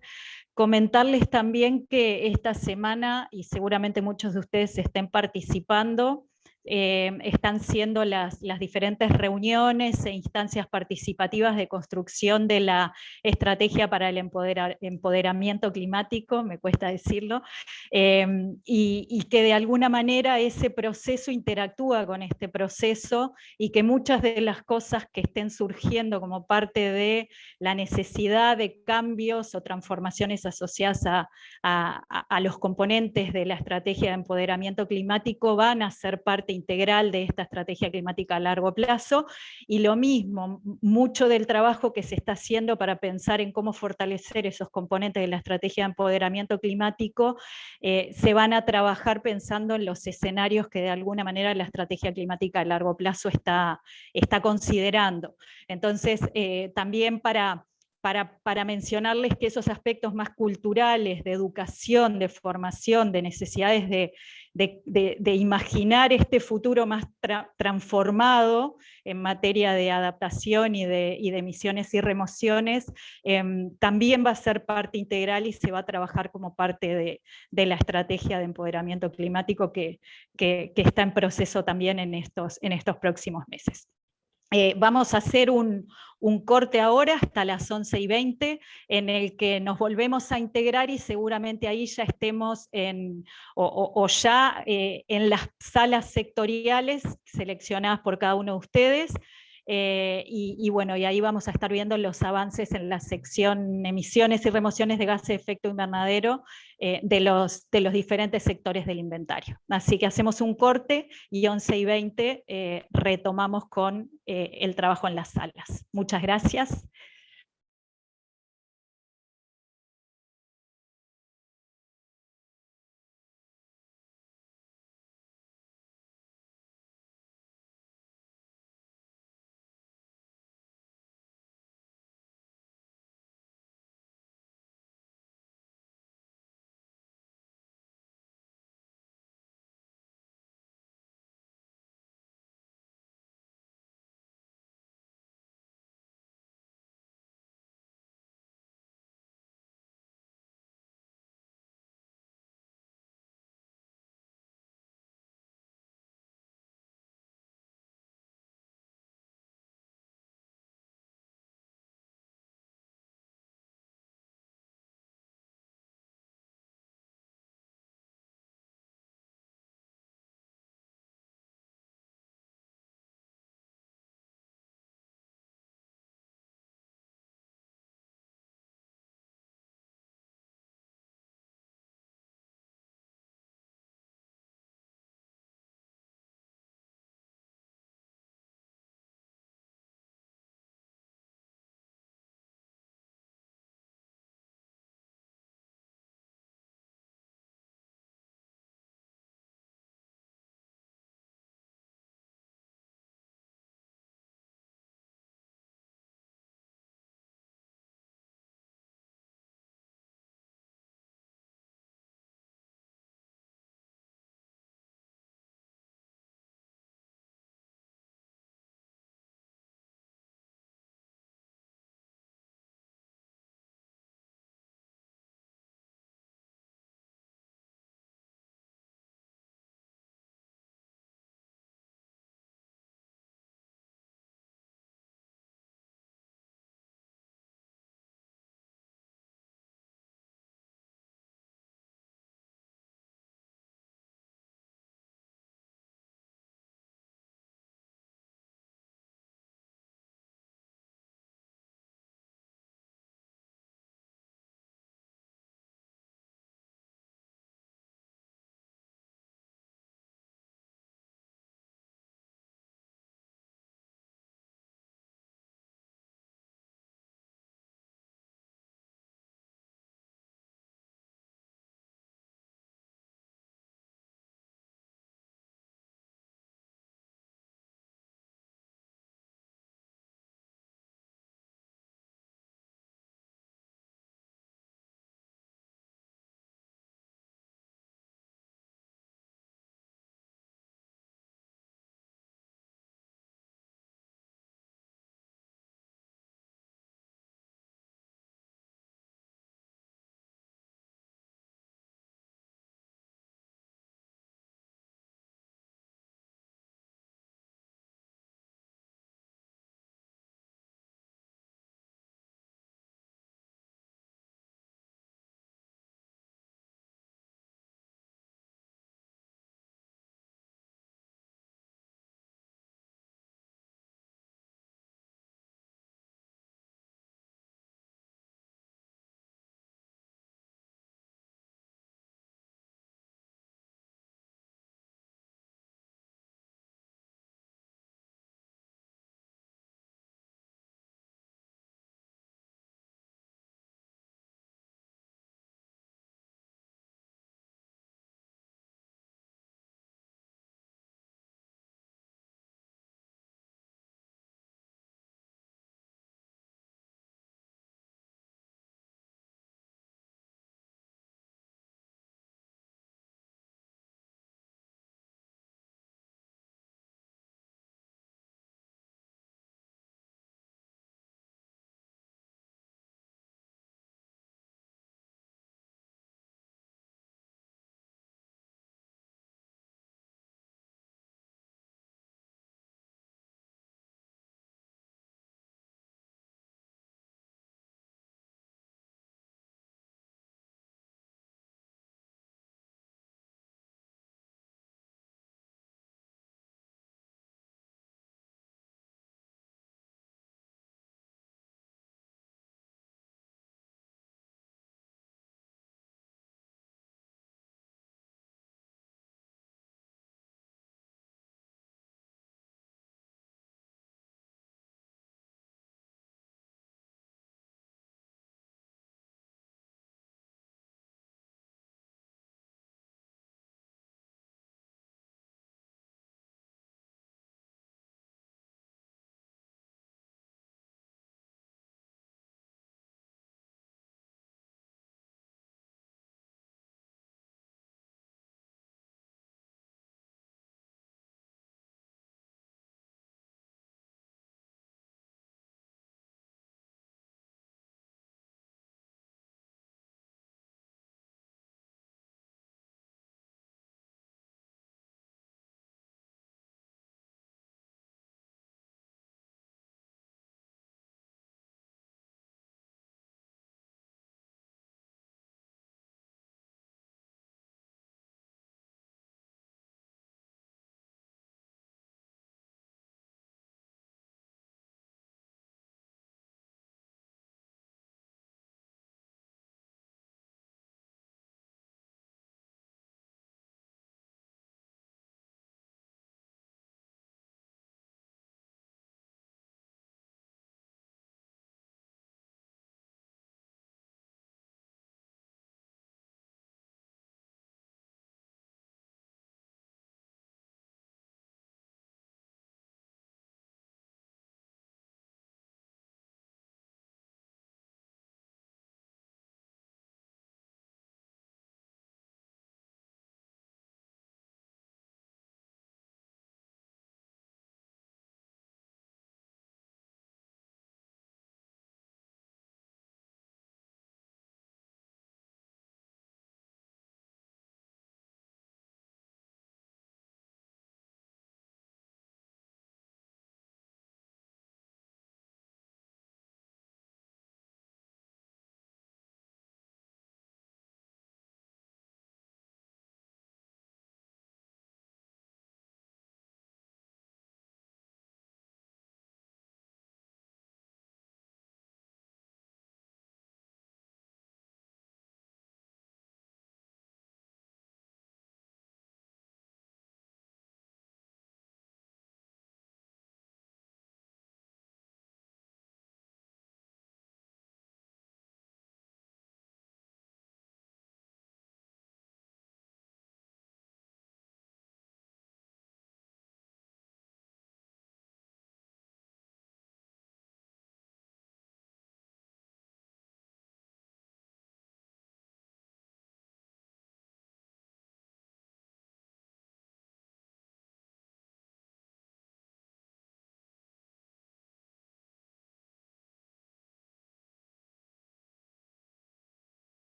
B: comentarles también que esta semana, y seguramente muchos de ustedes estén participando, están siendo las diferentes reuniones e instancias participativas de construcción de la estrategia para el empoderamiento climático, me cuesta decirlo, y que de alguna manera ese proceso interactúa con este proceso, y que muchas de las cosas que estén surgiendo como parte de la necesidad de cambios o transformaciones asociadas a los componentes de la estrategia de empoderamiento climático van a ser parte integral de esta estrategia climática a largo plazo, y lo mismo, mucho del trabajo que se está haciendo para pensar en cómo fortalecer esos componentes de la estrategia de empoderamiento climático, se van a trabajar pensando en los escenarios que de alguna manera la estrategia climática a largo plazo está considerando. Entonces, también para mencionarles que esos aspectos más culturales, de educación, de formación, de necesidades de imaginar este futuro más transformado en materia de adaptación y de emisiones y remociones, también va a ser parte integral y se va a trabajar como parte de la estrategia de empoderamiento climático que está en proceso también en estos próximos meses. Vamos a hacer un corte ahora hasta las 11:20, en el que nos volvemos a integrar, y seguramente ahí ya estemos en las salas sectoriales seleccionadas por cada uno de ustedes. Y bueno, y ahí vamos a estar viendo los avances en la sección emisiones y remociones de gases de efecto invernadero de los diferentes sectores del inventario. Así que hacemos un corte, y 11:20 retomamos con el trabajo en las salas. Muchas gracias.